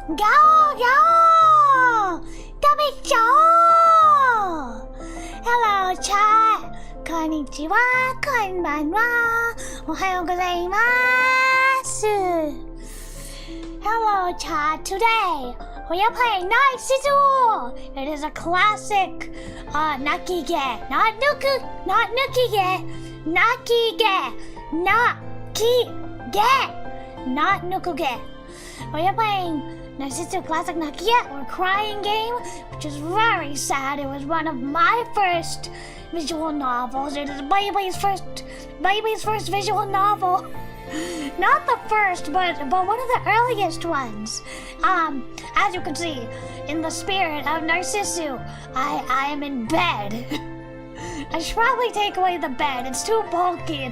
ガオーガオー食べちゃおう Hello, chat! こんにちは、こんばんは、おはようございます。Hello, chat! Today, we are playing Narcissu! It is a classic, nakige. Not nukige. Nakige. Not nukuge. We are playing Narcissu Classic Nakige, or Crying Game, which is very sad. It was one of my first visual novels. It is baby's first visual novel. Not the first, but one of the earliest ones. As you can see, in the spirit of Narcissu, I am in bed. I should probably take away the bed. It's too bulky.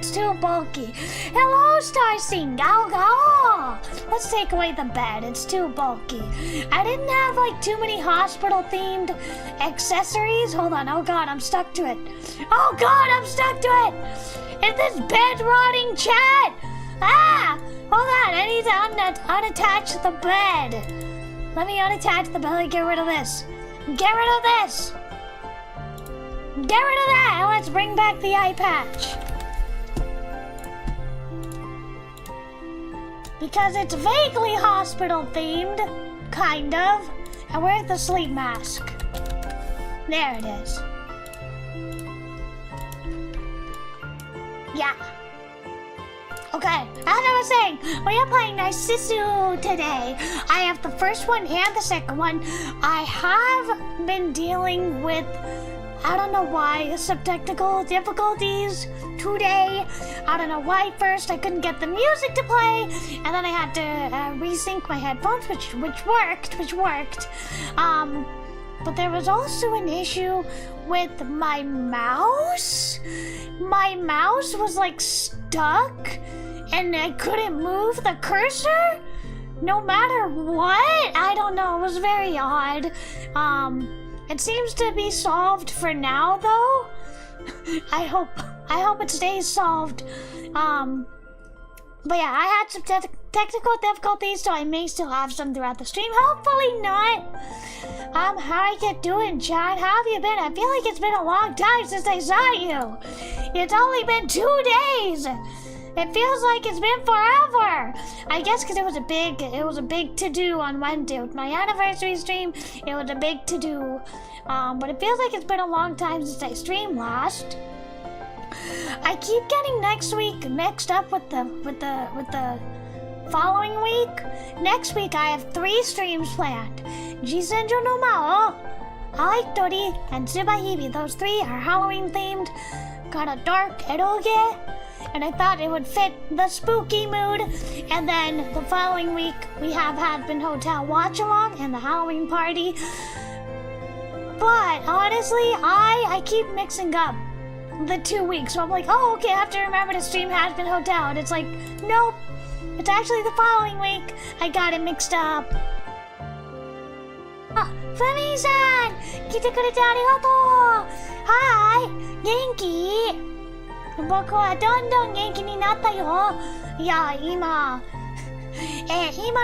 Hello, Star Scene. Gao Gao. Let's take away the bed. It's too bulky. I didn't have too many hospital-themed accessories. Hold on. Oh God, I'm stuck to it. Oh God, I'm stuck to it. Is this bed rotting, chat? Ah! Hold on. I need to unattach the bed. Let me unattach the bed. Get rid of this. Get rid of this. Get rid of that, and let's bring back the eye patch. Because it's vaguely hospital-themed, kind of. And where's the sleep mask? There it is. Yeah. Okay, as I was saying, we are playing Narcissu today. I have the first one and the second one. I have been dealing with, I don't know why, some technical difficulties today. I don't know why. First I couldn't get the music to play, and then I had to resync my headphones, which worked. But there was also an issue with my mouse. My mouse was stuck, and I couldn't move the cursor no matter what. I don't know, it was very odd. It seems to be solved for now, though. I hope it stays solved. But yeah, I had some technical difficulties, so I may still have some throughout the stream. Hopefully not. How are you doing, Chad? How have you been? I feel like it's been a long time since I saw you. It's only been 2 days. It feels like it's been forever. I guess because it was a big to-do on Wednesday with my anniversary stream. It was a big to-do. But it feels like it's been a long time since I streamed last. I keep getting next week mixed up with the following week. Next week I have 3 streams planned. Jisenjo no Mao, Aitori, and Tsubahibi. Those 3 are Halloween themed. Got a dark eroge, and I thought it would fit the spooky mood. And then the following week we have Hadbin Hotel Watch Along and the Halloween party. But honestly, I keep mixing up the 2 weeks. So I'm like, oh, okay, I have to remember to stream Hadbin Hotel. And it's like, nope, it's actually the following week. I got it mixed up. Ah, Fumi-san! 来てくれてありがとう! Hi! 元気? 僕はどんどん元気になったよ。いや、今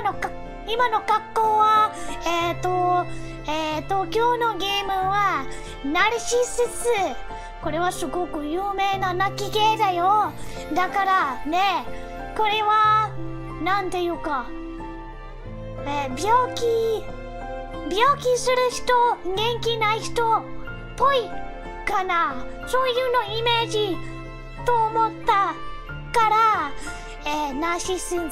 の格好は、今日のゲームは、ナルシスス。これはすごく有名な泣き芸だよ。だからね、これは、なんていうか、病気する人、元気ない人っぽいかな。そういうのイメージと思ったから、ナーシスの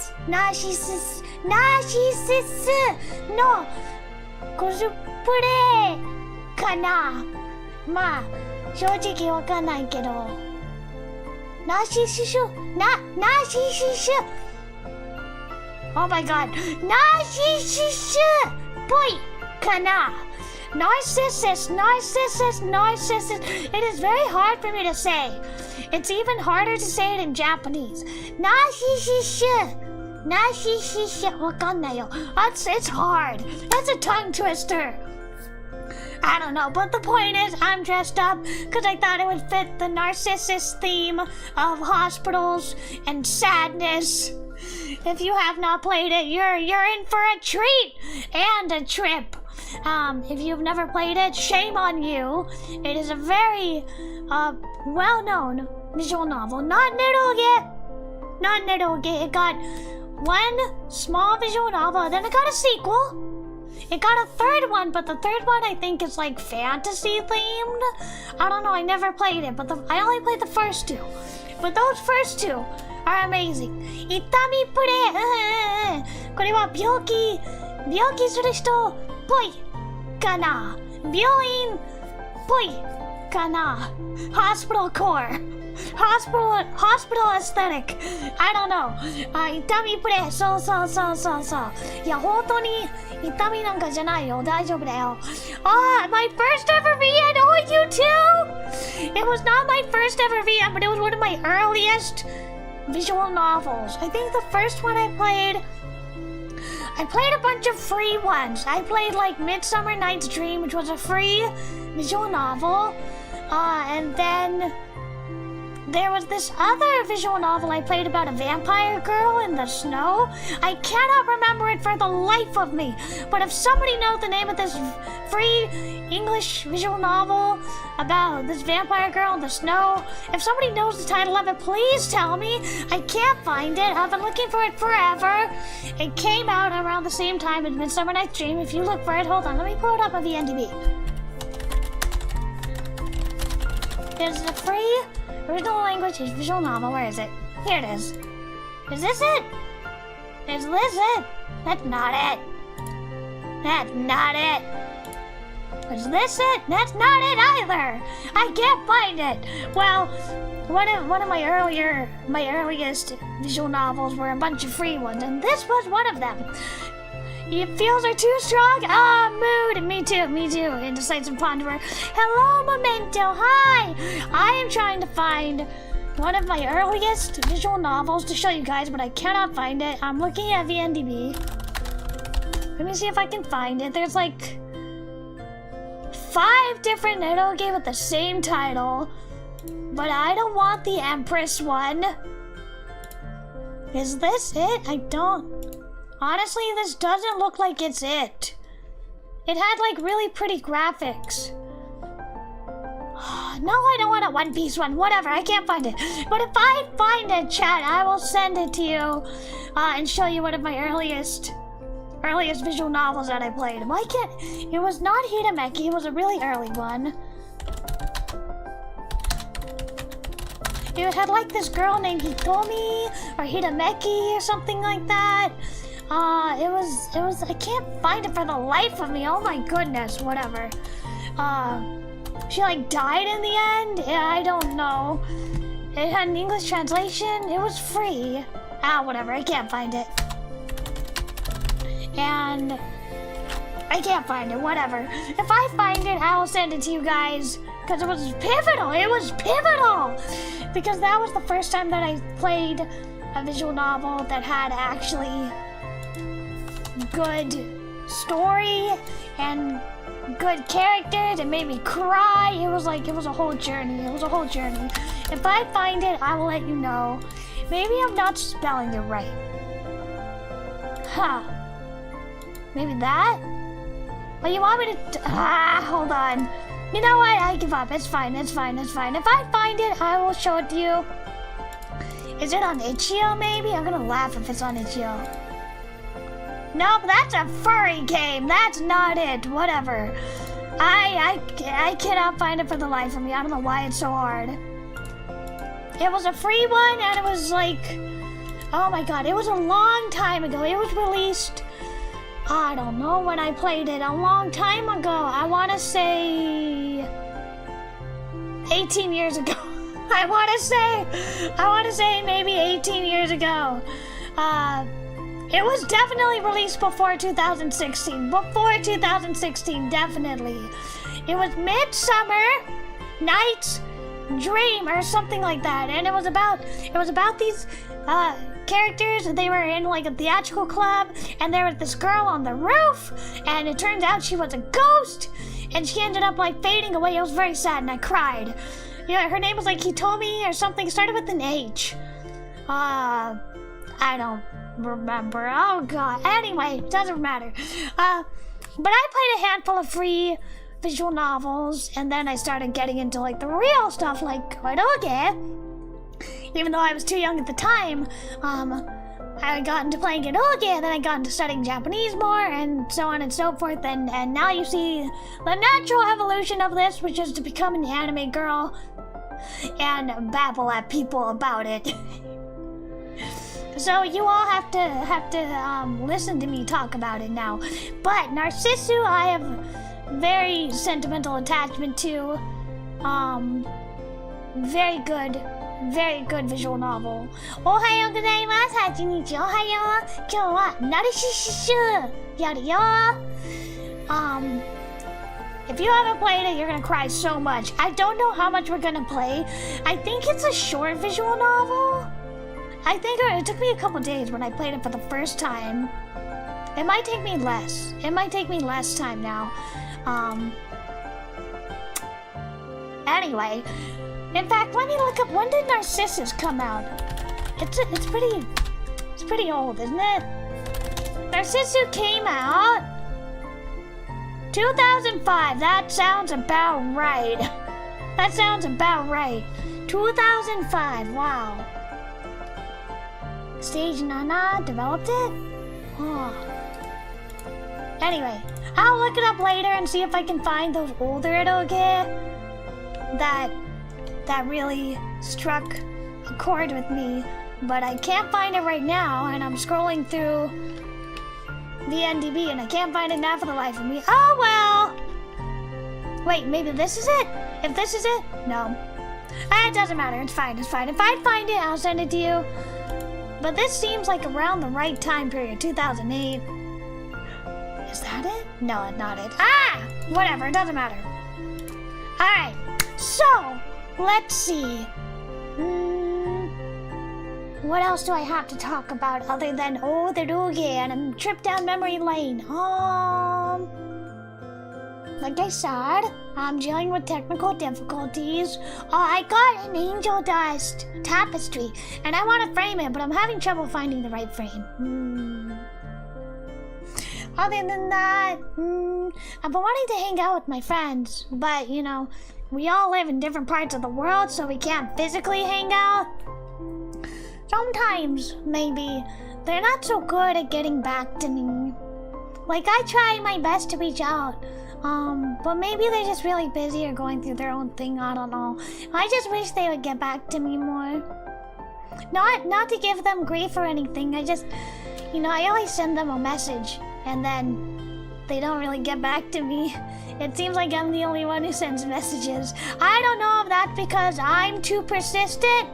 コスプレかな。まあ、正直わかんないけど、ナーシス Oh my god, ナーシスっぽいかな。Narcissus. It is very hard for me to say. It's even harder to say it in Japanese. Narcissus. わかんないよ。It's hard. That's a tongue twister. I don't know, but the point is I'm dressed up because I thought it would fit the Narcissus theme of hospitals and sadness. If you have not played it, you're in for a treat and a trip. If you've never played it, shame on you. It is a very well-known visual novel. Not eroge. It got one small visual novel, then it got a sequel. It got a third one, but the third one I think is like fantasy themed. I don't know, I never played it, but I only played the first two. But those first two are amazing. Itami pure. これは病気する人っぽいかな。病院っぽいかな。Hospital core. Hospital aesthetic. I don't know. 痛みプレイ。そう。いや、本当に痛みなんかじゃないよ。大丈夫だよ。My first ever VM. Oh, you too? It was not my first ever VM, but it was one of my earliest visual novels. I think the first one I played a bunch of free ones. I played like Midsummer Night's Dream, which was a free visual novel. And then there was this other visual novel I played about a vampire girl in the snow. I cannot remember it for the life of me. But if somebody knows the name of this free English visual novel about this vampire girl in the snow, if somebody knows the title of it, please tell me. I can't find it. I've been looking for it forever. It came out around the same time as Midsummer Night's Dream. If you look for it, hold on, let me pull it up on VNDB. It's a free original language visual novel. Where is it? Here it is. Is this it? Is this it? That's not it. That's not it. Is this it? That's not it either. I can't find it. Well, one of my earliest visual novels were a bunch of free ones, and this was one of them. Your feels are too strong? Mood. Me too. Indecisive and ponderer. Hello, Memento. Hi. I am trying to find one of my earliest visual novels to show you guys, but I cannot find it. I'm looking at VNDB. Let me see if I can find it. There's like 5 different eroge with the same title, but I don't want the Empress one. Is this it? I don't... Honestly, this doesn't look like it's it. It had like really pretty graphics. No, I don't want a One Piece one. Whatever, I can't find it. But if I find it, chat, I will send it to you and show you one of my earliest visual novels that I played. Why can't... It was not Hidameki, it was a really early one. It had like this girl named Hitomi or Hidameki or something like that. It was, I can't find it for the life of me. Oh my goodness, whatever. She like died in the end? Yeah, I don't know. It had an English translation. It was free. Whatever, I can't find it. And I can't find it, whatever. If I find it, I will send it to you guys. Because it was pivotal. Because that was the first time that I played a visual novel that had actually good story and good characters. It made me cry. It was a whole journey. If I find it, I will let you know. Maybe I'm not spelling it right. Maybe that? But you want me to... hold on. You know what? I give up. It's fine. If I find it, I will show it to you. Is it on Itch.io maybe? I'm gonna laugh if it's on Itch.io. Nope, that's a furry game. That's not it. Whatever. I cannot find it for the life of me. I don't know why it's so hard. It was a free one, and it was like... Oh my god, it was a long time ago. It was released... I don't know when I played it. A long time ago. I want to say... 18 years ago. I want to say maybe 18 years ago. It was definitely released before 2016. Definitely. It was Midsummer Night's Dream or something like that. And it was about these characters. They were in like a theatrical club, and there was this girl on the roof, and it turns out she was a ghost, and she ended up like fading away. It was very sad, and I cried. Yeah, her name was like Hitomi or something. It started with an H. I don't remember. Oh god. Anyway, doesn't matter. But I played a handful of free visual novels, and then I started getting into like the real stuff like eroge. Even though I was too young at the time, I got into playing eroge, and then I got into studying Japanese more, and so on and so forth, and now you see the natural evolution of this, which is to become an anime girl and babble at people about it. So you all have to listen to me talk about it now. But Narcissu, I have very sentimental attachment to. Very good visual novel. Ohayo gozaimasu. Hachinichi ohayo. Kyou wa Narcissu yaru yo. If you haven't played it, you're gonna cry so much. I don't know how much we're gonna play. I think it's a short visual novel. I think it took me a couple days when I played it for the first time. It might take me less. It might take me less time now. Anyway, in fact, let me look up, when did Narcissus come out? It's pretty old, isn't it? Narcissu came out 2005. That sounds about right. 2005. Wow. Stage Nana developed it? Oh. Anyway, I'll look it up later and see if I can find those older eroge that really struck a chord with me. But I can't find it right now, and I'm scrolling through the NDB and I can't find it now for the life of me. Oh well! Wait, maybe this is it? If this is it? No. It doesn't matter, it's fine. If I find it, I'll send it to you. But this seems like around the right time period, 2008. Is that it? No, not it. Whatever, it doesn't matter. Alright, so, let's see. What else do I have to talk about other than, the eroge and a trip down memory lane? Like I said, I'm dealing with technical difficulties. I got an angel dust tapestry, and I want to frame it, but I'm having trouble finding the right frame. Other than that, I've been wanting to hang out with my friends, but, you know, we all live in different parts of the world, so we can't physically hang out. Sometimes, maybe, they're not so good at getting back to me. Like, I try my best to reach out, but maybe they're just really busy or going through their own thing, I don't know. I just wish they would get back to me more. Not to give them grief or anything, I just, you know, I always send them a message, and then they don't really get back to me. It seems like I'm the only one who sends messages. I don't know if that's because I'm too persistent,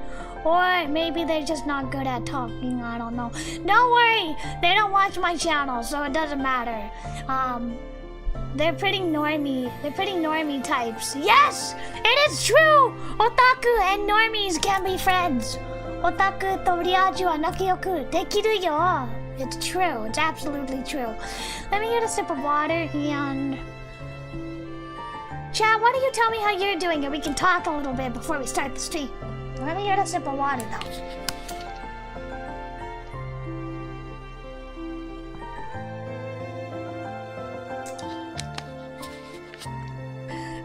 or maybe they're just not good at talking, I don't know. Don't worry, they don't watch my channel, so it doesn't matter. They're pretty normie types. Yes, it is true! Otaku and normies can be friends. Otaku to ryaju wa nakyoku dekiru yo. It's true, it's absolutely true. Let me get a sip of water and... Chat, why don't you tell me how you're doing and we can talk a little bit before we start the stream. Let me get a sip of water though.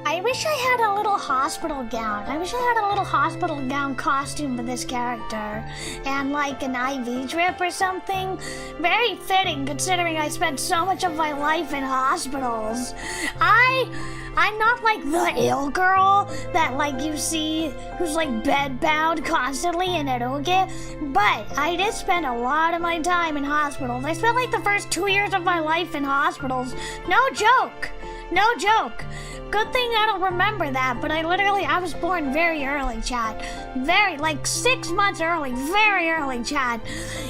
I wish I had a little hospital gown. I wish I had a little hospital gown costume for this character. And like an IV drip or something. Very fitting considering I spent so much of my life in hospitals. I'm not like the ill girl that like you see who's like bedbound constantly in eroge, but I did spend a lot of my time in hospitals. I spent like the first 2 years of my life in hospitals. No joke. No joke. Good thing I don't remember that, but I was born very early, chat. Like 6 months early, very early, chat.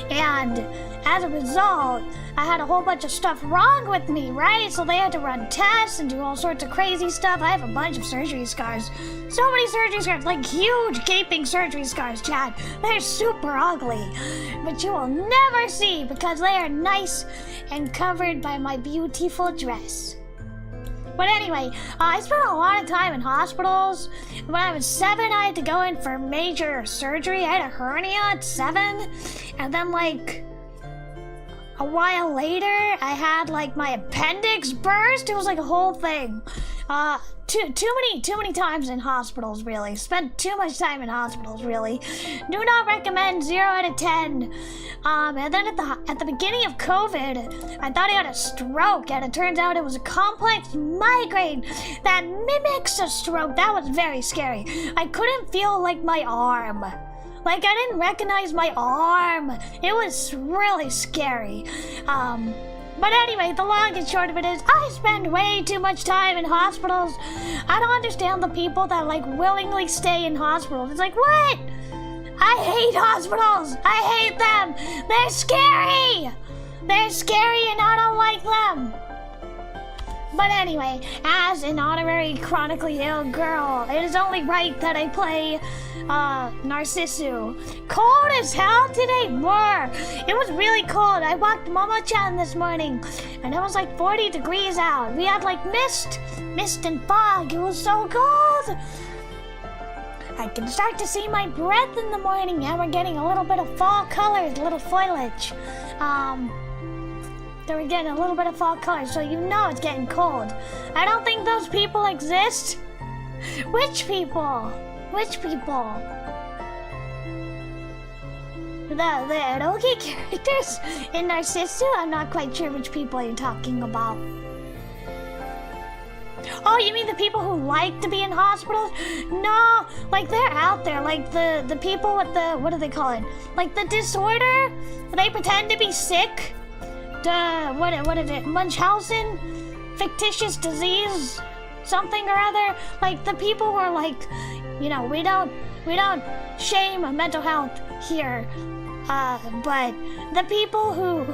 And as a result, I had a whole bunch of stuff wrong with me, right? So they had to run tests and do all sorts of crazy stuff. I have a bunch of surgery scars. So many surgery scars, like huge gaping surgery scars, chat. They're super ugly, but you will never see because they are nice and covered by my beautiful dress. But anyway, I spent a lot of time in hospitals. When I was 7, I had to go in for major surgery. I had a hernia at 7. And then, like, a while later, I had, like, my appendix burst. It was like a whole thing. Too many times in hospitals, really. Spent too much time in hospitals, really. Do not recommend. 0 out of 10. And then at the beginning of COVID, I thought I had a stroke, and it turns out it was a complex migraine that mimics a stroke. That was very scary. I couldn't feel, like, my arm. Like, I didn't recognize my arm. It was really scary. But anyway, the long and short of it is, I spend way too much time in hospitals. I don't understand the people that, like, willingly stay in hospitals. It's like, what? I hate hospitals. I hate them. They're scary. They're scary and I don't like them. But anyway, as an honorary chronically ill girl, it is only right that I play Narcissu. Cold as hell today, more. It was really cold. I walked Momo-chan this morning, and it was like 40 degrees out. We had like mist and fog. It was so cold. I can start to see my breath in the morning, and we're getting a little bit of fall colors, a little foliage. We're getting a little bit of fall colors, so you know it's getting cold. I don't think those people exist. Which people? Which people? The eroge characters in Narcissu? I'm not quite sure which people you're talking about. Oh, you mean the people who like to be in hospitals? No, like they're out there, like the people with the, what do they call it? Like the disorder? They pretend to be sick. What is it? Munchausen? Fictitious disease? Something or other? Like the people who are like, you know, we don't shame mental health here. But the people who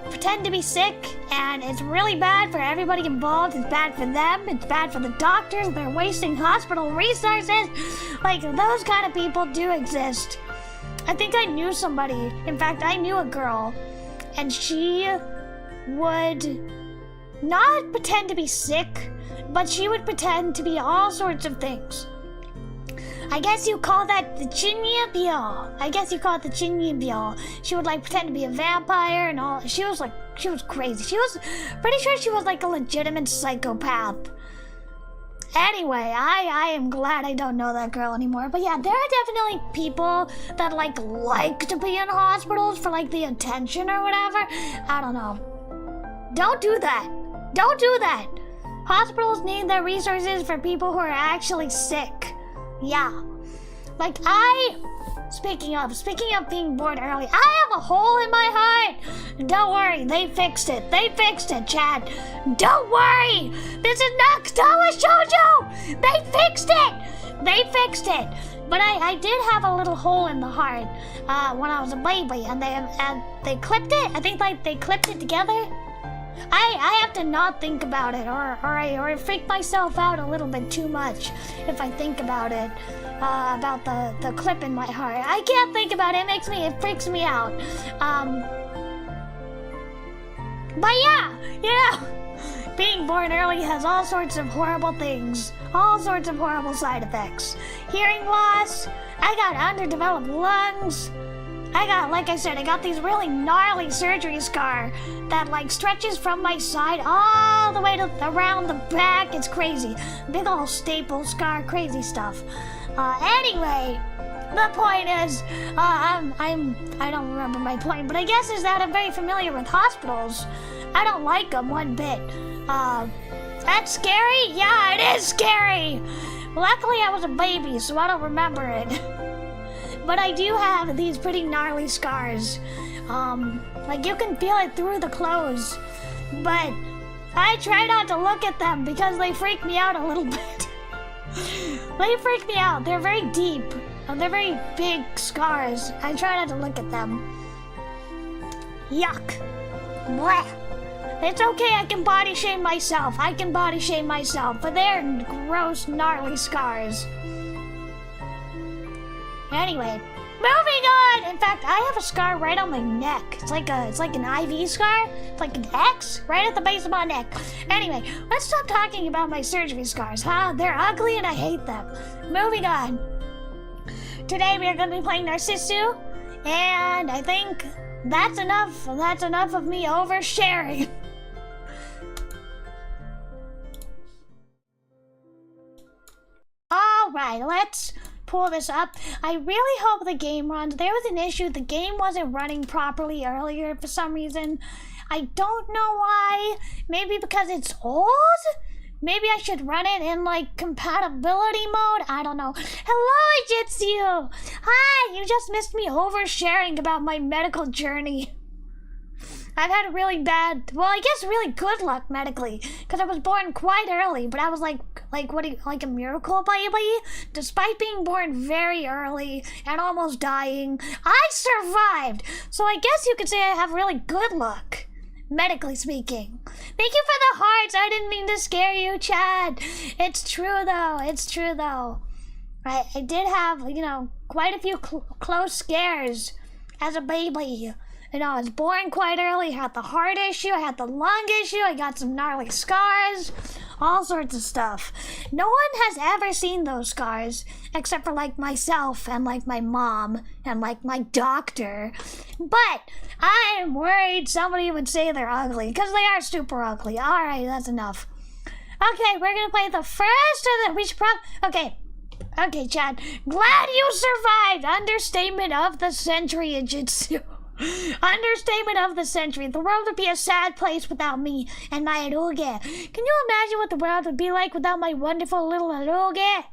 pretend to be sick, and it's really bad for everybody involved. It's bad for them. It's bad for the doctors. They're wasting hospital resources. Like, those kind of people do exist. I think I knew somebody. In fact, I knew a girl, and she would not pretend to be sick, but she would pretend to be all sorts of things. I guess you call that the chinyabyo. She would like pretend to be a vampire and all. She was crazy. She was pretty sure she was like a legitimate psychopath. Anyway, I am glad I don't know that girl anymore. But yeah, there are definitely people that like to be in hospitals for like the attention or whatever. I don't know. Don't do that. Don't do that. Hospitals need their resources for people who are actually sick. Yeah. Like speaking of being born early, I have a hole in my heart. Don't worry, they fixed it. They fixed it, Chad. Don't worry. This is not Katawa Shoujo. They fixed it. They fixed it. But I did have a little hole in the heart when I was a baby, and they clipped it. I think like they clipped it together. I have to not think about it, or I freak myself out a little bit too much if I think about it, about the clip in my heart. I can't think about it. It freaks me out. But yeah, you know, being born early has all sorts of horrible things, all sorts of horrible side effects. Hearing loss. I got underdeveloped lungs. Like I said, I got these really gnarly surgery scar that like stretches from my side all the way to around the back. It's crazy. Big old staple scar, crazy stuff. Anyway, the point is, I don't remember my point, but I guess is that I'm very familiar with hospitals. I don't like them one bit. That's scary? Yeah, it is scary. Luckily, I was a baby, so I don't remember it. But I do have these pretty gnarly scars. Like you can feel it through the clothes. But I try not to look at them because they freak me out a little bit. They freak me out. They're very deep. They're very big scars. I try not to look at them. Yuck. Blech. It's okay, I can body shame myself. But they're gross, gnarly scars. Anyway, Moving on! In fact, I have a scar right on my neck. It's like an IV scar. It's like an X right at the base of my neck. Anyway, let's stop talking about my surgery scars, huh? They're ugly and I hate them. Moving on. Today we are going to be playing Narcissu, and I think that's enough. That's enough of me oversharing. Alright, let's pull this up. I really hope the game runs. There was an issue. The game wasn't running properly earlier for some reason. I don't know why. Maybe because it's old? Maybe I should run it in like compatibility mode? I don't know. Hello, Jitsu! Hi, you just missed me oversharing about my medical journey. I've had really bad, well, I guess really good luck medically, because I was born quite early, but I was like a miracle baby? Despite being born very early and almost dying, I survived! So I guess you could say I have really good luck, medically speaking. Thank you for the hearts, I didn't mean to scare you, Chad. It's true though. I did have, quite a few close scares as a baby. I was born quite early, I had the heart issue, I had the lung issue, I got some gnarly scars, all sorts of stuff. No one has ever seen those scars, except for like myself and like my mom and like my doctor. But I'm worried somebody would say they're ugly, because they are super ugly. Alright, that's enough. Okay, we're gonna play the first of the, we should okay, Chad. Glad you survived! Understatement of the century, Jitsu. Understatement of the century. The world would be a sad place without me and my eroge. Can you imagine what the world would be like without my wonderful little eroge?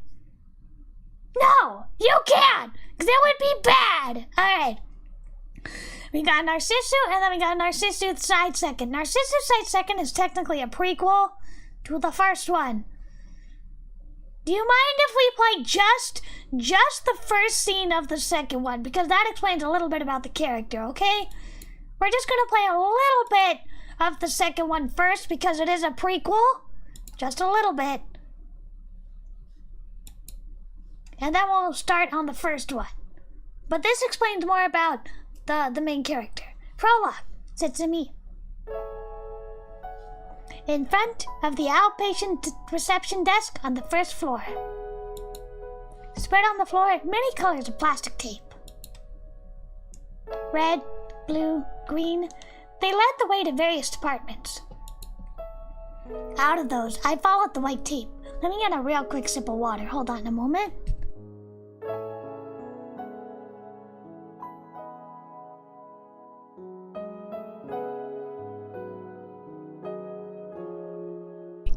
No, you can't, because it would be bad. Alright. We got Narcissu, and then we got Narcissu Side Second. Narcissu Side Second is technically a prequel to the first one. Do you mind if we play just the first scene of the second one? Because that explains a little bit about the character, okay? We're just gonna play a little bit of the second one first because it is a prequel. Just a little bit. And then we'll start on the first one. But this explains more about the main character. Prologue. Setsumi. In front of the outpatient reception desk on the first floor. Spread on the floor many colors of plastic tape. Red, blue, green. They led the way to various departments. Out of those, I followed the white tape. Let me get a real quick sip of water. Hold on a moment.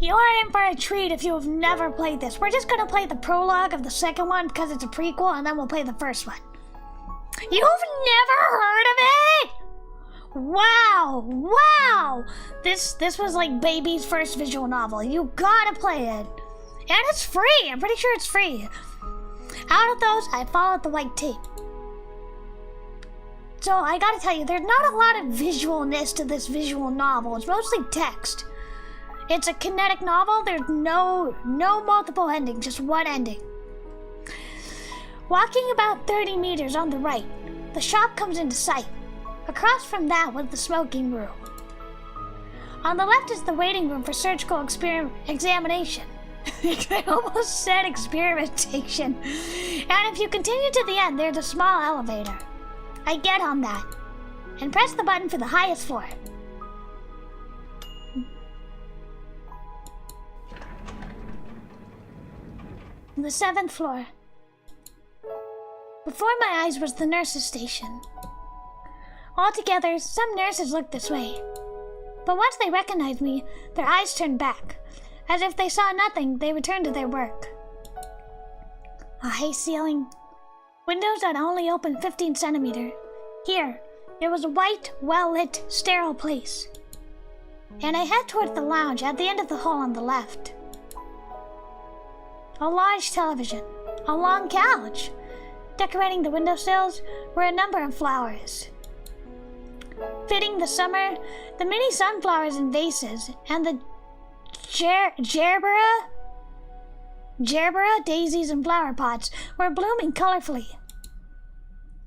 You're in for a treat if you have never played this. We're just gonna play the prologue of the second one because it's a prequel, and then we'll play the first one. You've never heard of it? Wow! This was like baby's first visual novel. You gotta play it. And it's free, I'm pretty sure it's free. Out of those, I followed the white tape. So I gotta tell you, there's not a lot of visualness to this visual novel. It's mostly text. It's a kinetic novel. There's no multiple endings, just one ending. Walking about 30 meters on the right, the shop comes into sight. Across from that was the smoking room. On the left is the waiting room for surgical examination. I almost said experimentation. And if you continue to the end, there's a small elevator. I get on that and press the button for the highest floor. The 7th floor. Before my eyes was the nurse's station. Altogether, some nurses looked this way. But once they recognized me, their eyes turned back. As if they saw nothing, they returned to their work. A high ceiling. Windows that only opened 15 centimeters. Here, it was a white, well-lit, sterile place. And I head towards the lounge at the end of the hall on the left. A large television, a long couch. Decorating the windowsills were a number of flowers. Fitting the summer, the many sunflowers in vases and the gerbera daisies and flower pots were blooming colorfully.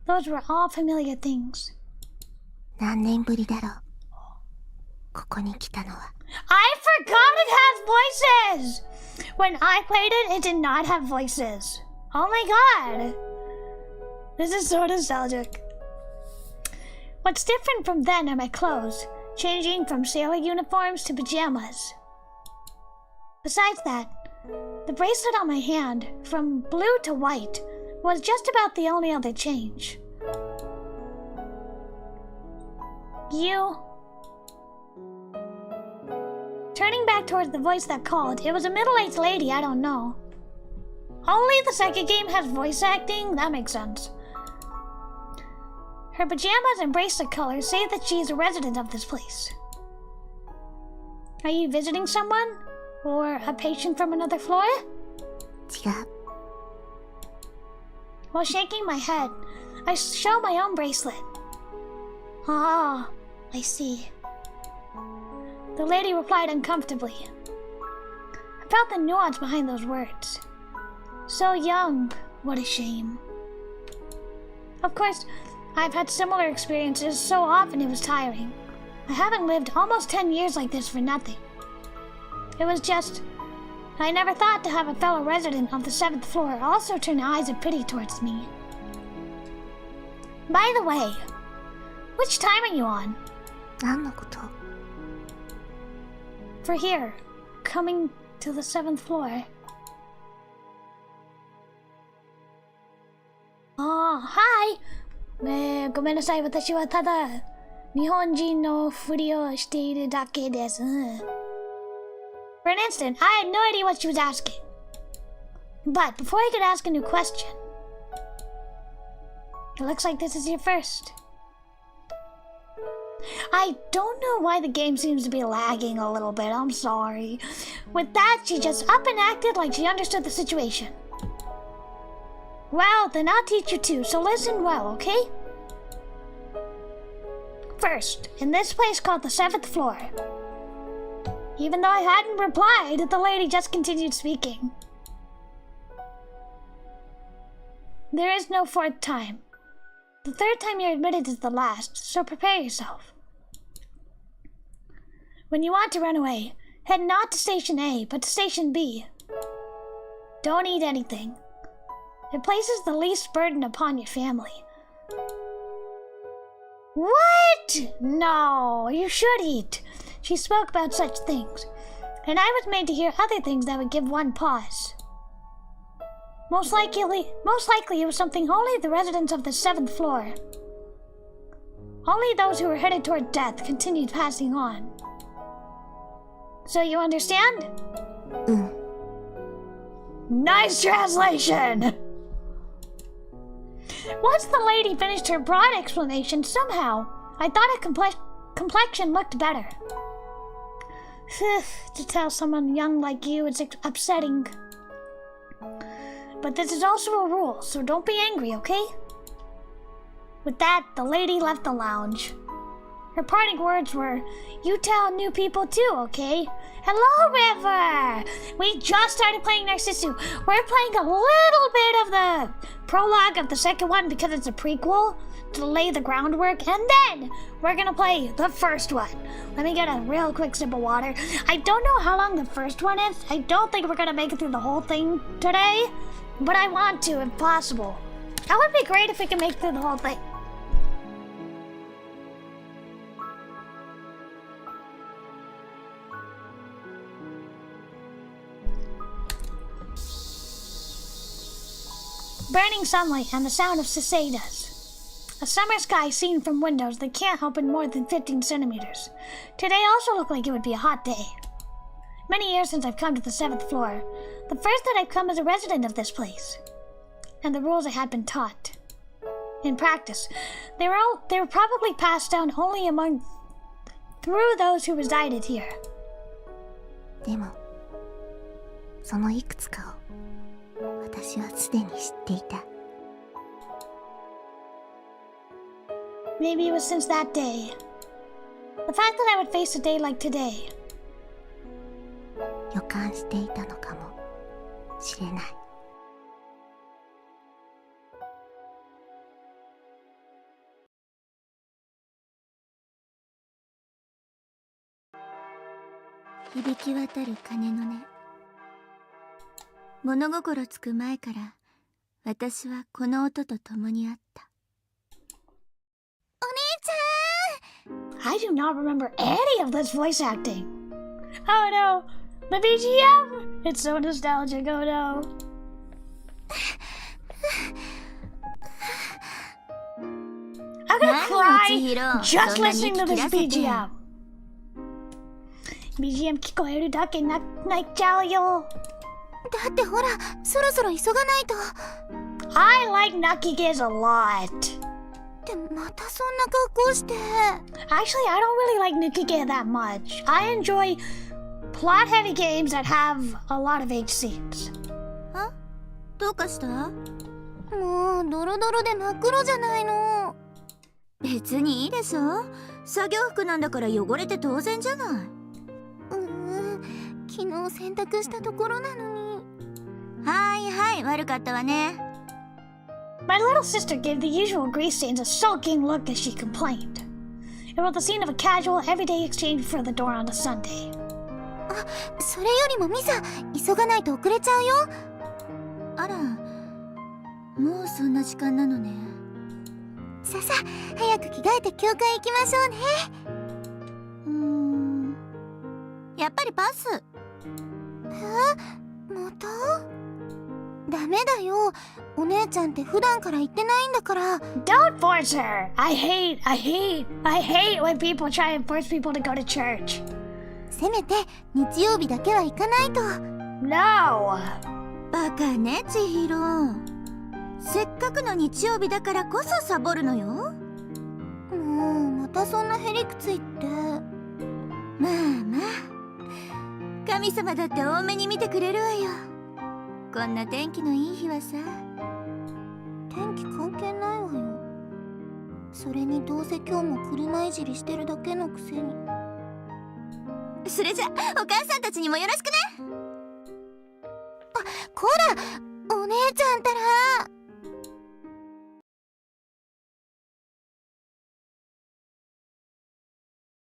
Those were all familiar things. 何年ぶりだろう。ここに来たのは。I forgot it has voices! When I played it, it did not have voices. Oh my god! This is so nostalgic. What's different from then are my clothes, changing from sailor uniforms to pajamas. Besides that, the bracelet on my hand, from blue to white, was just about the only other change. You... Turning back towards the voice that called, it was a middle-aged lady I don't know. Only the second game has voice acting? That makes sense. Her pajamas and bracelet colors say that she is a resident of this place. Are you visiting someone? Or a patient from another floor? 違う。While shaking my head, I show my own bracelet. Ah, I see. The lady replied uncomfortably. I felt the nuance behind those words. So young, what a shame. Of course, I've had similar experiences so often it was tiring. I haven't lived almost 10 years like this for nothing. It was just, I never thought to have a fellow resident of the 7th floor also turn eyes of pity towards me. By the way, which time are you on? 何のこと？ For here, coming to the 7th floor. Oh, hi! ごめんなさい、私はただ日本人のふりをしているだけです。For an instant, I had no idea what she was asking. But before I could ask a new question, it looks like this is your first. I don't know why the game seems to be lagging a little bit, I'm sorry. With that, she just up and acted like she understood the situation. Well, then I'll teach you too, so listen well, okay? First, in this place called the 7th floor. Even though I hadn't replied, the lady just continued speaking. There is no 4th time. The 3rd time you're admitted is the last, so prepare yourself. When you want to run away, head not to Station A, but to Station B. Don't eat anything. It places the least burden upon your family. What? No, you should eat. She spoke about such things, and I was made to hear other things that would give one pause. Most likely it was something only the residents of the 7th floor. Only those who were headed toward death continued passing on. So you understand? Nice translation! Once the lady finished her broad explanation, somehow, I thought her complexion looked better. To tell someone young like you it's upsetting. But this is also a rule, so don't be angry, okay? With that, the lady left the lounge. Her parting words were, you tell new people too, okay? Hello, River! We just started playing Narcissu. We're playing a little bit of the prologue of the second one because it's a prequel to lay the groundwork, and then we're gonna play the first one. Let me get a real quick sip of water. I don't know how long the first one is. I don't think we're gonna make it through the whole thing today, but I want to if possible. That would be great if we can make it through the whole thing. Burning sunlight and the sound of cicadas. A summer sky seen from windows that can't open more than 15 centimeters. Today also looked like it would be a hot day. Many years since I've come to the 7th floor. The first that I've come as a resident of this place. And the rules I had been taught. In practice, they were probably passed down only through those who resided here. でも、そのいくつかを私はすでに知っていた。Maybe it was since that day. The fact that I would face a day like today. 予感していたのかもしれない。響き渡る鐘の音。物心つく前から私はこの音と共にあった。お姉ちゃん。 I do not remember any of this voice acting. Oh no, the BGM! It's so nostalgic, oh no. I'm gonna cry just listening to this BGM. BGM 聞こえるだけ泣いちゃうよ。だってほら、そろそろ急がないと。I like Nakiges a lot. でもまたそんな格好して。Actually, I don't really like Nakige that much. I enjoy plot-heavy games that have a lot of H scenes. あ？どうかした？もうドロドロで真っ黒じゃないの。別にいいでしょ。作業服なんだから汚れて当然じゃない。昨日洗濯したところなのに。はいはい、悪かったわね。My little sister gave the usual grease stains a sulking look as she complained. It was the scene of a casual, everyday exchange before the door on a Sunday. あ、それよりもミサ、急がないと遅れちゃうよ。あら、もうそんな時間なのね。ささ、早く着替えて教会行きましょうね。やっぱりパス。元？ダメだよ。お姉ちゃんって普段から言ってないんだから。Don't force her! I hate when people try and force people to go to church. せめて日曜日だけは行かないと。No! バカね、千尋。せっかくの日曜日だからこそサボるのよ。もうまたそんなへりくつ言って。まあまあ。神様だって多めに見てくれるわよ。こんな天気のいい日はさ。天気関係ないわよ。それにどうせ今日も車いじりしてるだけのくせに。それじゃお母さんたちにもよろしくね。あ、こらお姉ちゃんたら。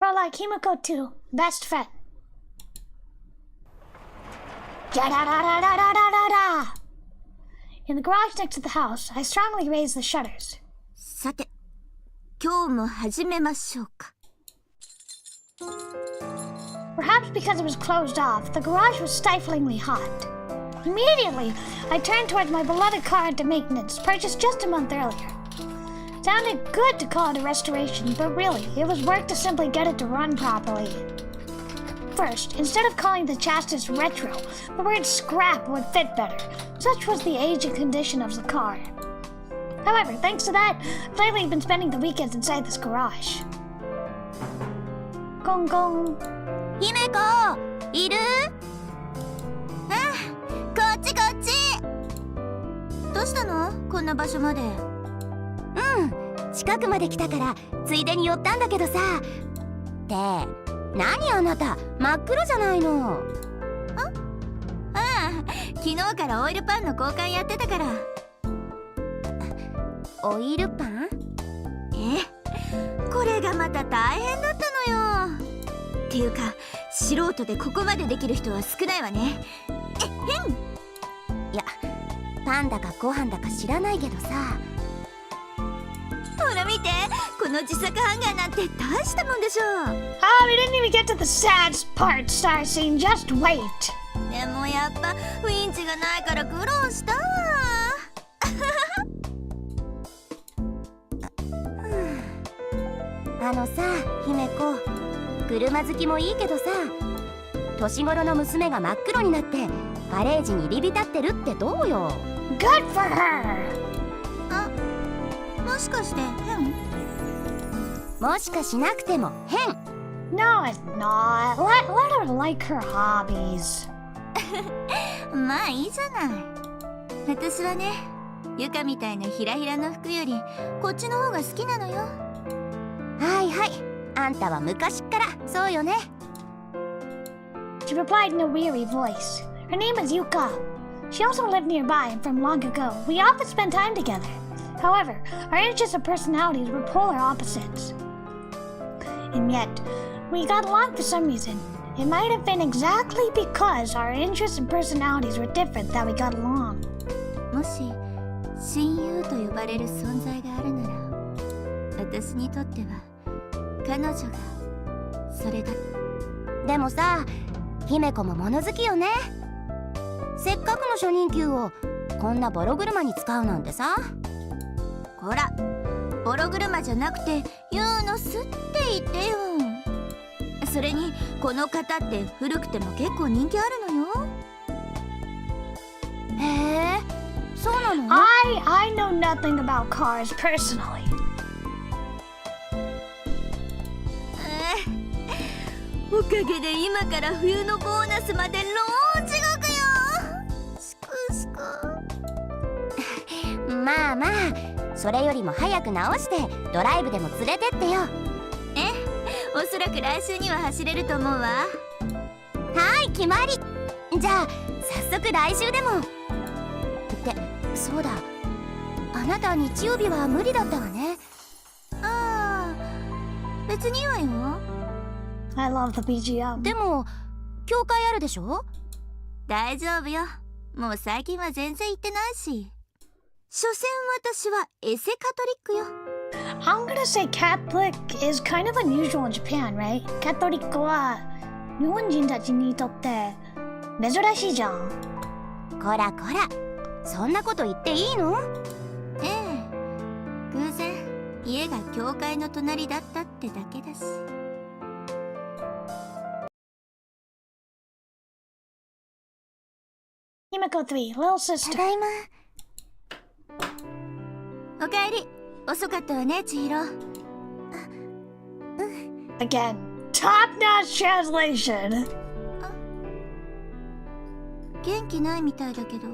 We're like Himiko too, best friend. Ja-da-da-da-da-da-da-da! In the garage next to the house, I strongly raised the shutters. さて、今日も始めましょうか。Perhaps because it was closed off, the garage was stiflingly hot. Immediately, I turned towards my beloved car into maintenance, purchased just a month earlier. Sounded good to call it a restoration, but really, it was work to simply get it to run properly. First, instead of calling the chassis retro, the word scrap would fit better. Such was the age and condition of the car. However, thanks to that, I've lately been spending the weekends inside this garage. Gong gong. 姫子、いる？あ、こっちこっち。どうしたの？こんな場所まで。近くまで来たからついでに寄ったんだけどさ。って何あなた、真っ黒じゃないの。ああ、昨日からオイルパンの交換やってたから。オイルパン？これがまた大変だったのよ。っていうか素人でここまでできる人は少ないわね。いや、パンだかご飯だか知らないけどさ。ほら見て、この自作ハンガーなんて大したもんでしょ。Oh, we didn't even get to the sad part, Star Scene. Just wait. でもやっぱウィンチがないから苦労したわ。あのさ、姫子、車好きもいいけどさ、年頃の娘が真っ黒になってガレージに入り浸ってるってどうよ。 Good for her. あ、もしかして変？もしかしなくても変。 No, it's not. Let her like her hobbies. まあいいじゃない。私はね、ゆかみたいなひらひらの服よりこっちの方が好きなのよ。はいはい、あんたは昔っからそうよね。 She replied in a weary voice. Her name is Yuka. She also lived nearby, and from long ago, we often spent time together. However, our interests and personalities were polar opposites. And yet, we got along for some reason. It might have been exactly because our interests and personalities were different that we got along. もし親友と呼ばれる存在があるなら、私にとっては彼女がそれだ。でもさ、姫子も物好きよね。せっかくの初任給をこんなボロ車に使うなんてさ。ほら、ボロ車じゃなくてユーノスって言ってよ。それにこの方って古くても結構人気あるのよ。へえ、そうなの？ I know nothing about cars personally. おかげで今から冬のボーナスまでローン地獄よ。すくすく。まあまあ、それよりも早く直してドライブでも連れてってよ。おそらく来週には走れると思うわ。はい、決まり。じゃあ早速来週でも。ってそうだ、あなた日曜日は無理だったわね。ああ、別にいいわよ。I love the BGM. でも教会あるでしょ？大丈夫よ。もう最近は全然行ってないし。所詮私はエセカトリックよ。I'm gonna say Catholic is kind of unusual in Japan, right? カトリックは日本人たちにとって珍しいじゃん。こらこら、そんなこと言っていいの？ええ、偶然家が教会の隣だったってだけだし。Himiko 3, little た sister. だいま。おかえり。遅かったわね、千尋。Again, top-notch translation. 元気ないみたいだけど、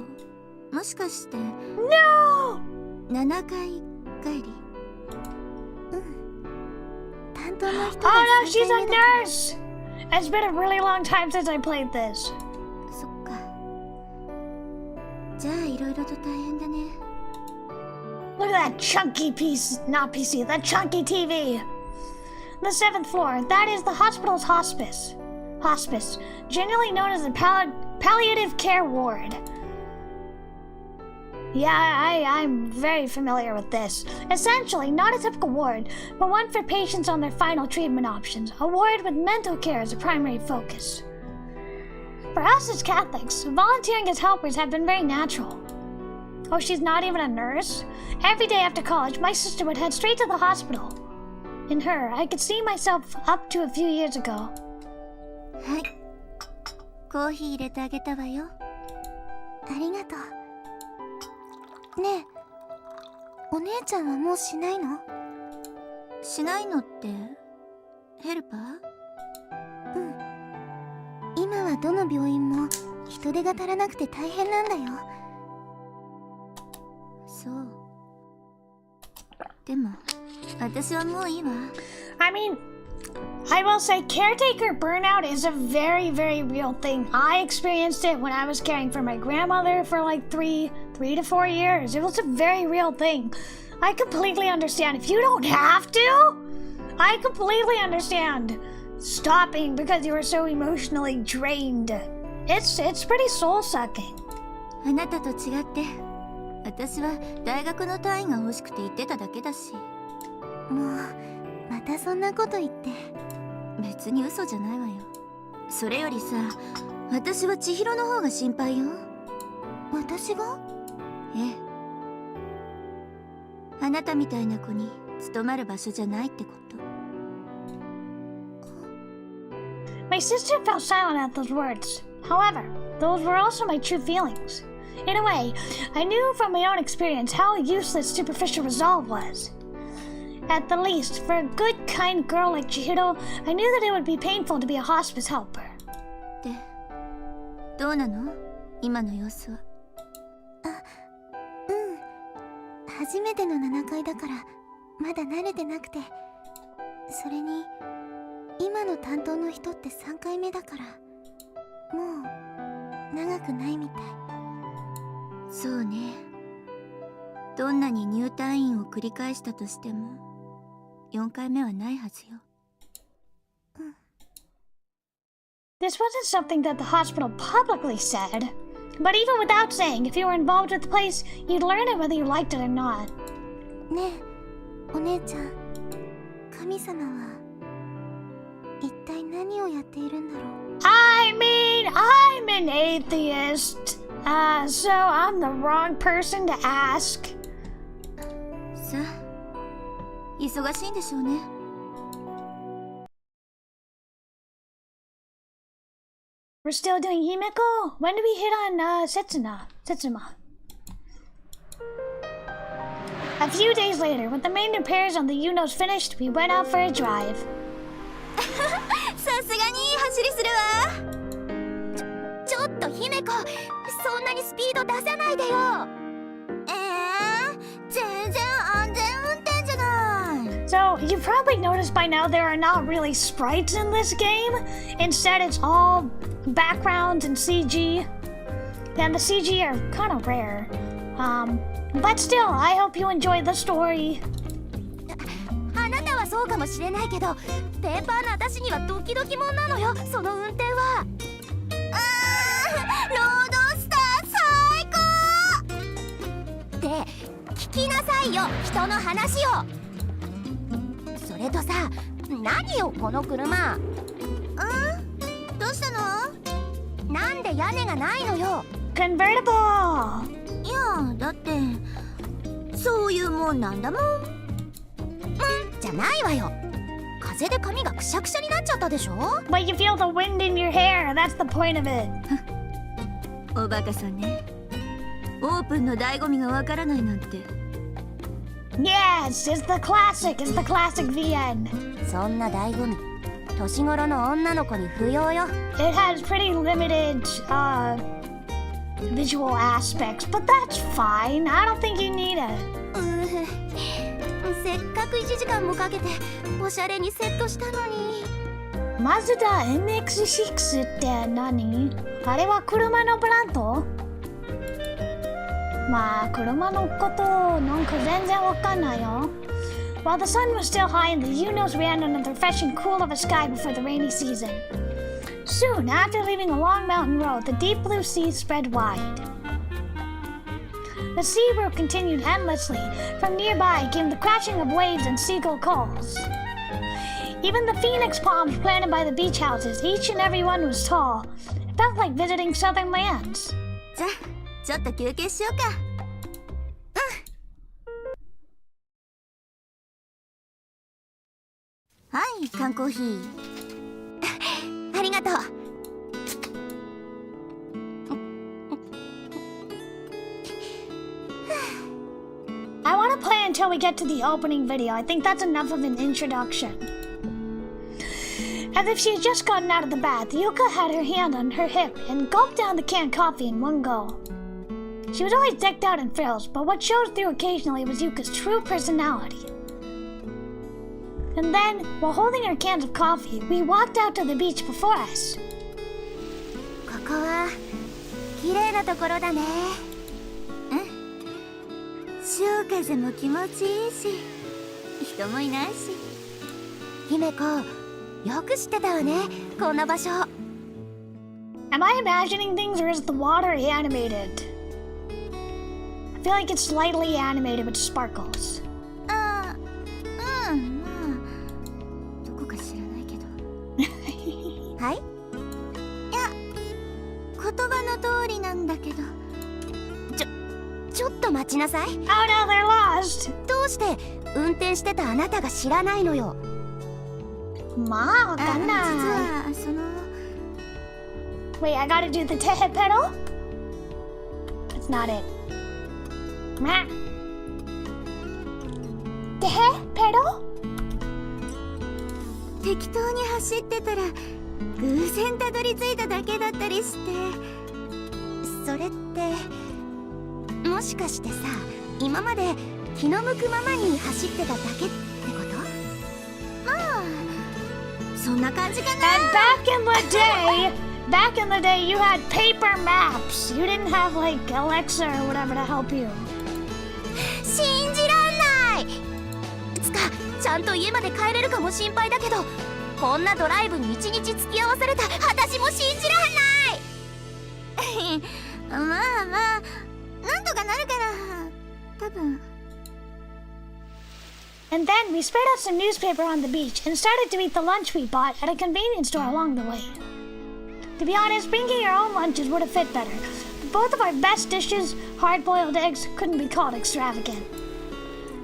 もしかして No! 7回帰り？担当の人 Oh が no, 3 she's 回 a 目だから。 nurse! It's been a really long time since I played this. そっか。じゃあいろいろと大変だね。Look at that chunky piece, not PC, that chunky TV. The 7th floor, that is the hospital's hospice. Hospice, generally known as the palliative care ward. Yeah, I'm very familiar with this. Essentially, not a typical ward, but one for patients on their final treatment options. A ward with mental care as a primary focus. For us as Catholics, volunteering as helpers have been very natural. Oh, she's not even a nurse? Every day after college, my sister would head straight to the hospital. In her, I could see myself up to a few years ago. はい。コーヒー入れてあげたわよ。ありがとう。ねえ、お姉ちゃんはもうしないの？しないのってヘルパー？うん。今はどの病院も人手が足らなくて大変なんだよ。そう。でも私はもういいわ。I mean, I will say caretaker burnout is a very, very real thing. I experienced it when I was caring for my grandmother for like three to 4 years. It was a very real thing. I completely understand. If you don't have to, I completely understand stopping because you were so emotionally drained. It's pretty soul-sucking. あなたと違って私は大学の単位が欲しくて言ってただけだし。もうまたそんなこと言って。別に嘘じゃないわよ。それよりさ、私は千尋の方が心配よ。私が？ええ。あなたみたいな子に務まる場所じゃないってこと。My sister fell silent at those words. However, those were also my true feelings. In a way, I knew from my own experience how useless superficial resolve was. At the least, for a good, kind girl like Chihiro, I knew that it would be painful to be a hospice helper. で、どうなの？今の様子は。初めての7階だからまだ慣れてなくて。それに今の担当の人って3回目だからもう長くないみたい。そうね。どんなに入退院を繰り返したとしても4回目はないはずよ。This wasn't something that the hospital publicly said. But even without saying, if you were involved with the place, you'd learn it whether you liked it or not. ねえ、お姉ちゃん、神様は一体何をやっているんだろう。I mean, I'm an atheist. So I'm the wrong person to ask. さあ、忙しいんでしょうね。We're still doing Himeko? When do we hit on Setsuma? A few days later, with the main repairs on the Unos finished, we went out for a drive. さすがにいい走りするわ。ちょっと姫子、そんなにスピード出さないでよ。全然安全運転じゃない。So, you probably noticed by now there are not really sprites in this game. Instead, it's all backgrounds and CG. And the CG are kind of rare. But still, I hope you enjoyed the story. あなたはそうかもしれないけど、ペーパーの私にはドキドキもんなのよ、その運転は。ロードスター最高って聞きなさいよ、人の話を。それとさ、何よこの車。どうしたの？なんで屋根がないのよ。Convertible! いや、だってそういうもんなんだもん。じゃないわよ。風で髪がくしゃくしゃになっちゃったでしょ。 But you feel the wind in your hair, that's the point of it. おバカさんね。オープンの醍醐味がわからないなんて。Yes, it's the classic VN. そんな醍醐味、年頃の女の子に不要よ。 It has pretty limited, visual aspects, but that's fine. I don't think you need it. せっかく1時間もかけておしゃれにセットしたのに。Mazda MX-6 って何？あれは車のブランド？まあ、車のことなんか全然わかんないよ。While the sun was still high and the Unos ran under the fresh and cool of a sky before the rainy season. Soon after leaving a long mountain road, the deep blue sea spread wide. The sea route continued endlessly. From nearby came the crashing of waves and seagull calls. Even the phoenix palms planted by the beach houses, each and every one was tall. It felt like visiting southern lands. じゃあ、ちょっと休憩しようか。はい、缶コーヒー。ありがとう。I want to play until we get to the opening video. I think that's enough of an introduction. As if she had just gotten out of the bath, Yuka had her hand on her hip and gulped down the canned coffee in one go. She was always decked out in frills, but what showed through occasionally was Yuka's true personality. And then, while holding our cans of coffee, we walked out to the beach before us. ここは綺麗なところだね。潮風も気持ちいいし、人もいないし。姫子、よく知ってたわね、こんな場所。Am I imagining things or is the water animated? I feel like it's slightly animated with sparkles. まあ、どこか知らないけど。はい？いや、言葉の通りなんだけど。ちょっと待ちなさい。 Oh no, they're lost! どうして運転してたあなたが知らないのよ。まあ、わかんない。実は、Wait, I gotta do the tehe pedal? That's not it. Tehe pedal? 適当に走ってたら偶然たどり着いただけだったりして。それってもしかしてさ、今まで気の向くままに走ってただけってこと？まあ、そんな感じかな。 And back in the day, you had paper maps. You didn't have like Alexa or whatever to help you. 信じらんない。つかちゃんと家まで帰れるかも心配だけど、こんなドライブに一日付き合わされた私も信じらんない。まあまあ、なんとかなるから、多分。And then we spread out some newspaper on the beach and started to eat the lunch we bought at a convenience store along the way. To be honest, bringing your own lunches would have fit better. But both of our best dishes, hard-boiled eggs, couldn't be called extravagant.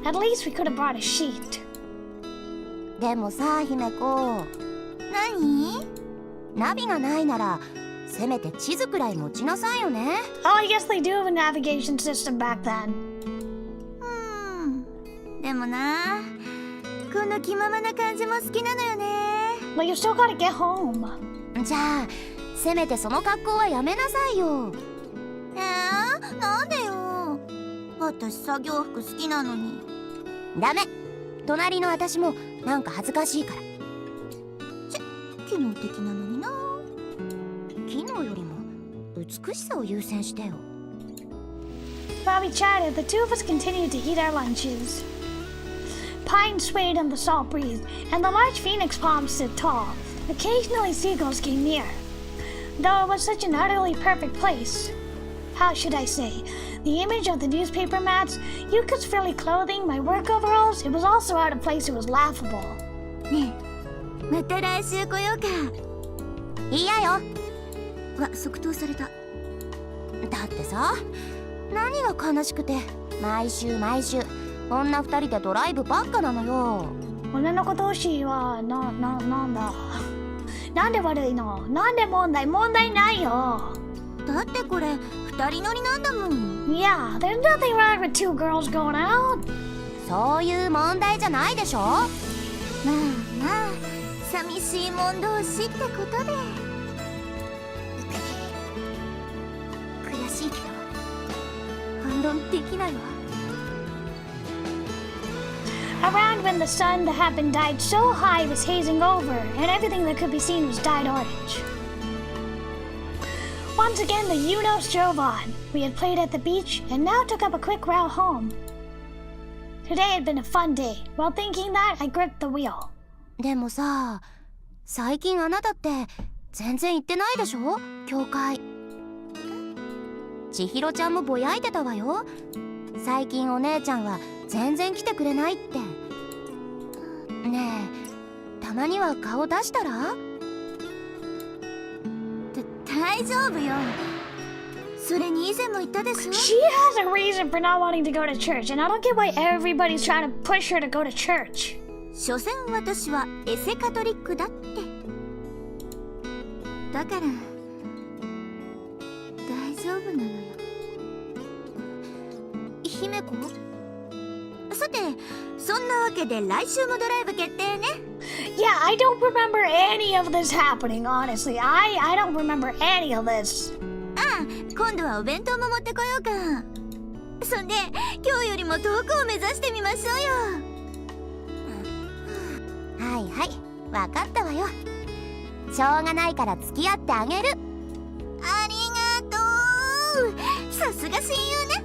At least we could have brought a sheet. でもさ、姫子。何？ナビがないならせめて地図くらい持ちなさいよね。Oh, I guess they do have a navigation system back then. でもな、この気ままな感じも好きなのよね。But you still gotta get home. じゃあせめてその格好はやめなさいよ。なんでよ。私作業服好きなのに。ダメ。隣の私もなんか恥ずかしいから。機能的なのにな。機能よりも美しさを優先してよ。While we chatted, the two of us continued to eat our lunches. Pines swayed in the salt breeze, and the large phoenix palms stood tall. Occasionally seagulls came near. Though it was such an utterly perfect place. How should I say? The image of the newspaper mats, Yuka's frilly clothing, my work overalls, it was all so out of place it was laughable. ねえ、また来週来ようか。いやよ。わ、即答された。だってさ、何が悲しくて毎週女二人でドライブばっかなのよ。俺のこと欲しいはなんだ。なんで悪いの？なんで問題ないよ。だってこれ二人乗りなんだもん。Yeah, there's nothing wrong with two girls going out. そういう問題じゃないでしょ。まあまあ、寂しいもん同士ってことで。悔しいけど反論できないわ。Around when the sun that had been dyed so high was hazing over, and everything that could be seen was dyed orange. Once again, the Unos drove on. We had played at the beach, and now took up a quick route home. Today had been a fun day. While thinking that, I gripped the wheel. でもさ、最近あなたって全然行ってないでしょ、教会。千尋ちゃんもぼやいてたわよ。最近お姉ちゃんは全然来てくれないって。ねえ、たまには顔出したら？大丈夫よ。それに以前も言ったでしょ。 She has a reason for not wanting to go to church, and I don't get why everybody's trying to push her to go to church. 所詮私はエセカトリックだって。だから大丈夫なのよ。姫子？さて、そんなわけで来週もドライブ決定ね。Yeah, I don't remember any of this happening, honestly. I don't remember any of this. 今度はお弁当も持ってこようか。そんで今日よりも遠くを目指してみましょうよ。はいはい、わかったわよ。しょうがないから付き合ってあげる。ありがとう。さすが親友ね。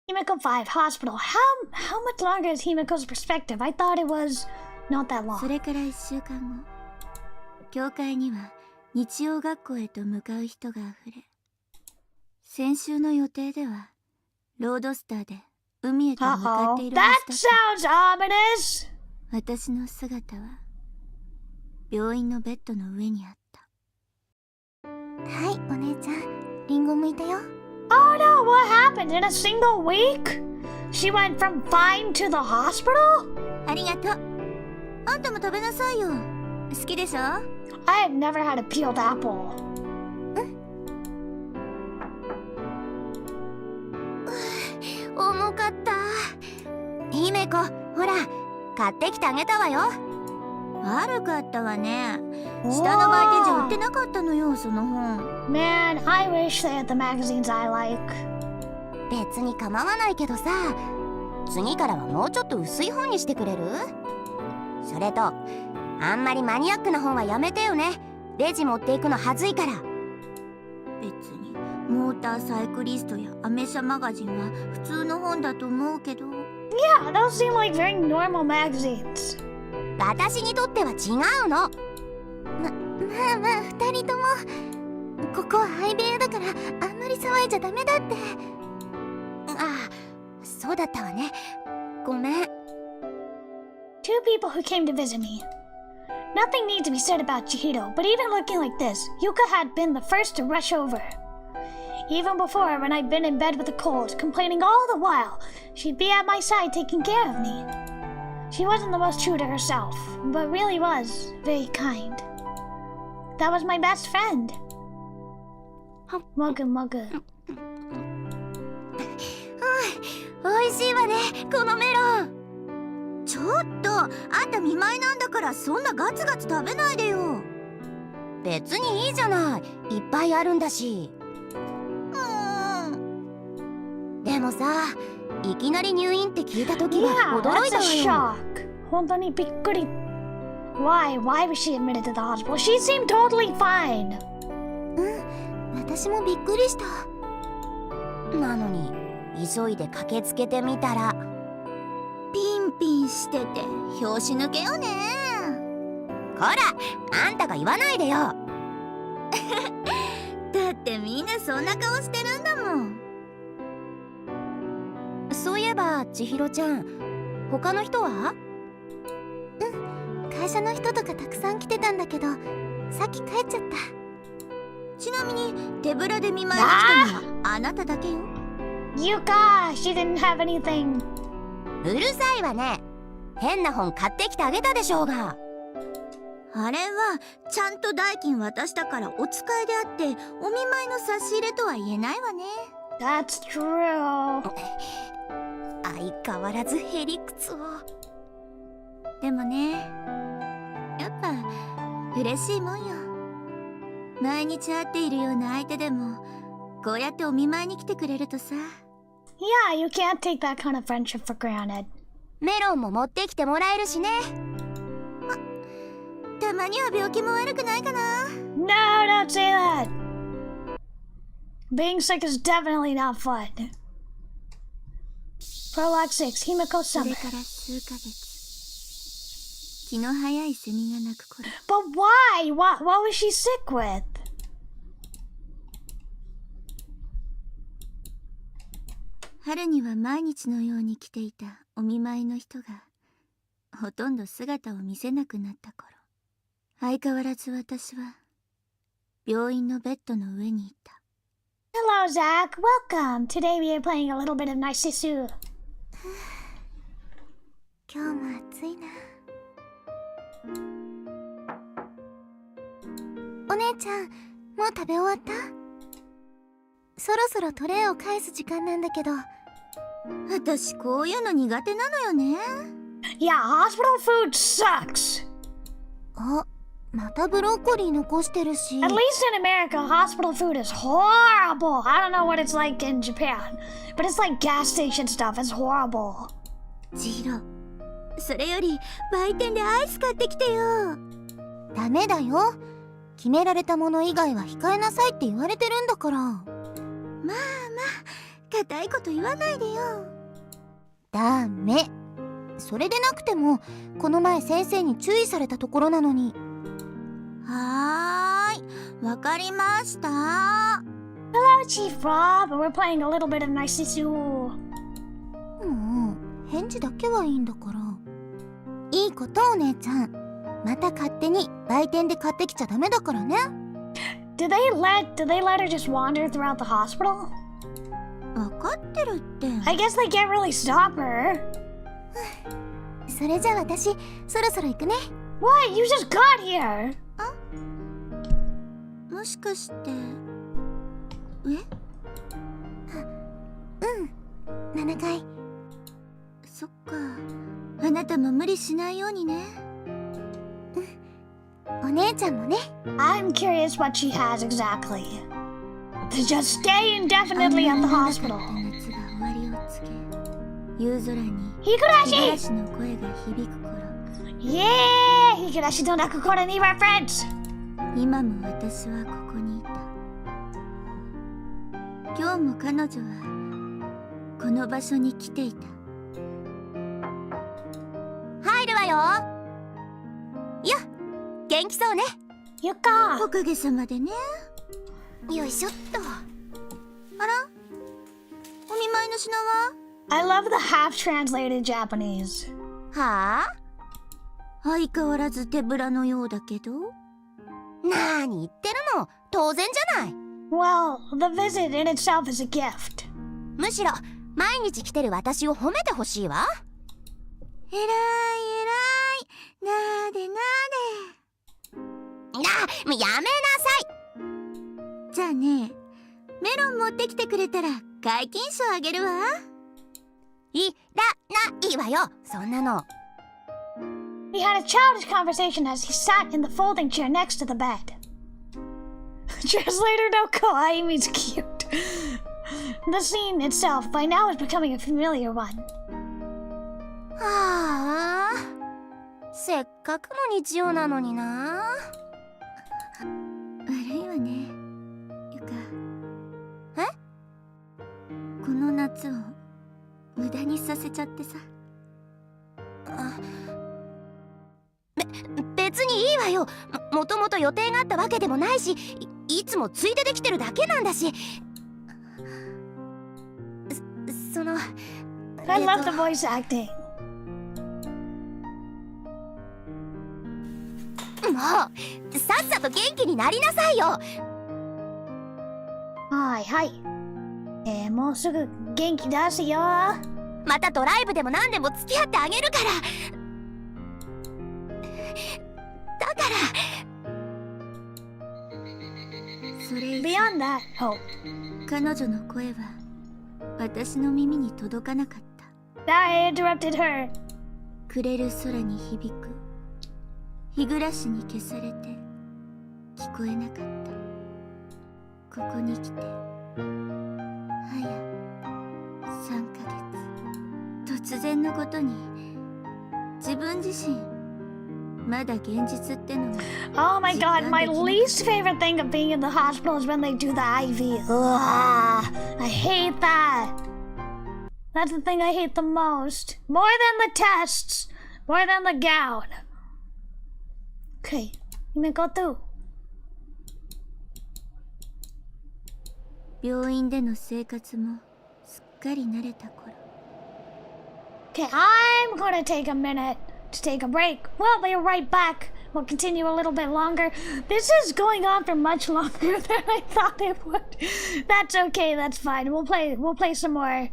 Himiko 5 Hospital. How much longer is Himiko's perspective? I thought it was not that long. それから1週間後、教会には日曜学校へと向かう人があふれ、先週の予定ではロードスターで海へと向かっているは That ずだった。 sounds ominous. 私の姿は病院のベッドの上にあった。はい、お姉ちゃん、リンゴ剥いたよ。Oh no, what happened in a single week? She went from fine to the hospital? ありがとう。あんたも食べなさいよ。好きでしょ？ I have never had a peeled apple. 重かった。姫子、ほら、買ってきてあげたわよ。悪かったわね。下の売店じゃ売ってなかったのよ、その本。Man, I wish they had the magazines I like. 別に構わないけどさ、次からはもうちょっと薄い本にしてくれる？それと、あんまりマニアックな本はやめてよね。レジ持っていくのはずいから。別にモーターサイクリストやアメ車マガジンは普通の本だと思うけど。Yeah, those seem like very normal magazines. 私にとっては違うの。まあまあ2人ともここは相部屋だからあんまり騒いじゃダメだって。ああ、そうだったわね。ごめん。Two people who came to visit me. Nothing needs to be said about Chihiro, but even looking like this, Yuka had been the first to rush over. Even before, when I'd been in bed with a cold, complaining all the while, she'd be at my side taking care of me. She wasn't the most true to herself, but really was very kind. That was my best friend. Mugga mugga. おいしいわね、このメロン。ちょっとあんた見舞いなんだからそんなガツガツ食べないでよ。別にいいじゃない、いっぱいあるんだし。でもさ、いきなり入院って聞いた時は Yeah, 驚い that's た a わよ。 shock. 本当にびっくり。Why was she admitted to the hospital? She seemed totally fine. 私もびっくりした。なのに急いで駆けつけてみたら、ピンピンしてて拍子抜けよね。こら、あんたが言わないでよ。だってみんなそんな顔してるんだもん。そういえば千尋ちゃん、他の人は？会社の人とかたくさん来てたんだけど、さっき帰っちゃった。ちなみに手ぶらで見舞いに来たのはあなただけよ。Yuka, she didn't have anything. うるさいわね。変な本買ってきてあげたでしょうが。あれはちゃんと代金渡したからお使いであってお見舞いの差し入れとは言えないわね。 That's true. 相変わらずへりくつを。でもね、やっぱ嬉しいもんよ。毎日会っているような相手でもこうやってお見舞いに来てくれるとさ。Yeah, you can't take that kind of friendship for granted. メロンも持ってきてもらえるしね。たまには病気も悪くないかな。 No, don't say that. Being sick is definitely not fun. Prologue 6, Himiko それ Summer. から数ヶ月、気の早いセミが鳴く頃、 But why? What was she sick with? 春には毎日のように来ていたお見舞いの人がほとんど姿を見せなくなった頃、相変わらず私は病院のベッドの上にいた。 Hello, Zach. Welcome. Today we are playing a little bit of Narcissu. 今日も暑いな。お姉ちゃん、もう食べ終わった？そろそろトレイを返す時間なんだけど。私こういうの苦手なのよね。 Yeah, hospital food sucks. あ、またブロッコリー残してるし。 At least in America, hospital food is horrible. I don't know what it's like in Japan, but it's like gas station stuff. It's horrible. ジロ、それより売店でアイス買ってきてよ。ダメだよ。決められたもの以外は控えなさいって言われてるんだから。まあまあ、固いこと言わないでよ。ダメ。それでなくてもこの前先生に注意されたところなのに。はーい、わかりました。 Hello, Chief Rob. We're playing a little bit of Narcissu. もう返事だけはいいんだから。いいことお姉ちゃん。また勝手に売店で買ってきちゃダメだからね。Did they let her just wander throughout the hospital? わかってるって。 I guess they can't really stop her. それじゃあ私そろそろ行くね。 What? You just got here. もしかして上？7階。そっか、あなたも無理しないようにね。お姉ちゃんもね。 I'm curious what she has exactly. To just stay indefinitely at the hospital. 夏が終わりを告げ、夕空に Higurashi! 嵐の声が響く頃、 Yeah! Higurashi no Nakukora ni reference! 今も私はここにいた。今日も彼女はこの場所に来ていた。よ。いや、元気そうね。ゆか。おかげさまでね。よいしょっと。あら、お見舞いの品は？ I love the half-translated Japanese. はあ？相変わらず手ぶらのようだけど。なーに言ってるの、当然じゃない。Well, the visit in itself is a gift. むしろ毎日来てる私を褒めてほしいわ。えらいえらい、なーでなもうやめなさーで。じゃあね、メロン持ってきてくれたら解禁賞あげるわ。い。いらないわよ、そんなの。We had a childish conversation as he sat in the folding chair next to the bed. Translator no kawaii means cute. The scene itself by now is becoming a familiar one. はあ、せっかくの日曜なのにな。悪いわね、ゆか。え？この夏を無駄にさせちゃってさ。別にいいわよ。もともと予定があったわけでもないし、いつもついでできてるだけなんだし。その I love the voice acting. もうさっさと元気になりなさいよ。はいはい。もうすぐ元気出すよ。またドライブでも何でも付き合ってあげるから。だからそれ以上 Beyond that, oh, 彼女の声は私の耳に届かなかった。 I interrupted her. 暮れる空に響く日暮らしに消されて聞こえなかった。ここに来て早3ヶ月、突然のことに自分自身まだ現実ってのが Oh my god, my least favorite thing of being in the hospital is when they do the IV. Ugh, I hate that. That's the thing I hate the most. More than the tests. More than the gown. Okay, I'm gonna go through. 病院での生活もすっかり慣れた頃、 Okay, I'm gonna take a minute to take a break. We'll be right back. We'll continue a little bit longer. This is going on for much longer than I thought it would. That's okay, that's fine. We'll play some more.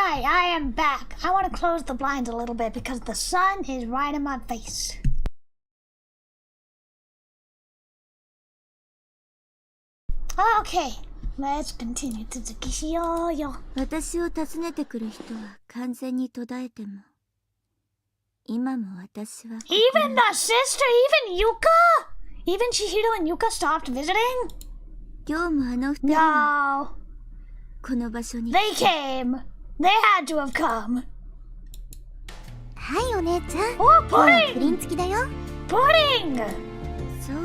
Alright, I am back. I want to close the blinds a little bit because the sun is right in my face. Okay, let's continue 続きしようよ。私を訪ねてくる人は完全に途絶えても、今も私は Even the sister, even Yuka? Even Chihiro and Yuka stopped visiting? 今日もあの二人は No. この場所に They came. They had to have come. はいお姉ちゃん、 Oh, 今日はプ pudding! リン付きだよ。 Pudding! そう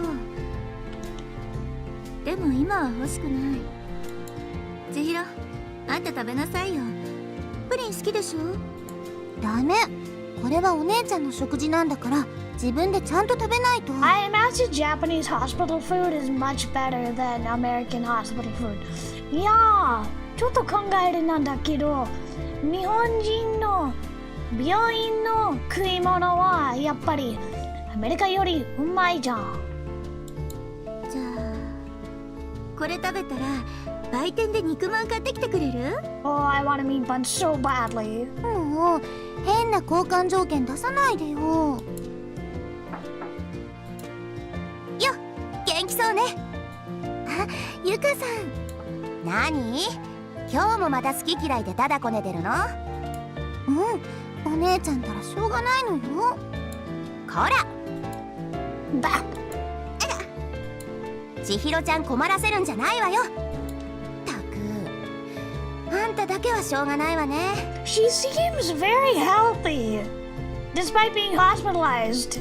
でも今は欲しくない。千尋、あんた食べなさいよ。プリン好きでしょ。ダメ、これはお姉ちゃんの食事なんだから自分でちゃんと食べないと。 I imagine Japanese hospital food is much better than American hospital food. いやー、ちょっと考えるなんだけど、日本人の病院の食い物はやっぱりアメリカよりうまいじゃん。じゃあこれ食べたら売店で肉まん買ってきてくれる？ Oh, I want a meat bun so badly. もう変な交換条件出さないでよ。よっ、元気そうね。あ、ゆかさん。何？今日もまた好き嫌いでダダこねてるの？うん、お姉ちゃんたらしょうがないのよ。こらば千尋ちゃん困らせるんじゃないわよ。たく、あんただけはしょうがないわね。 She seems very healthy, despite being hospitalized.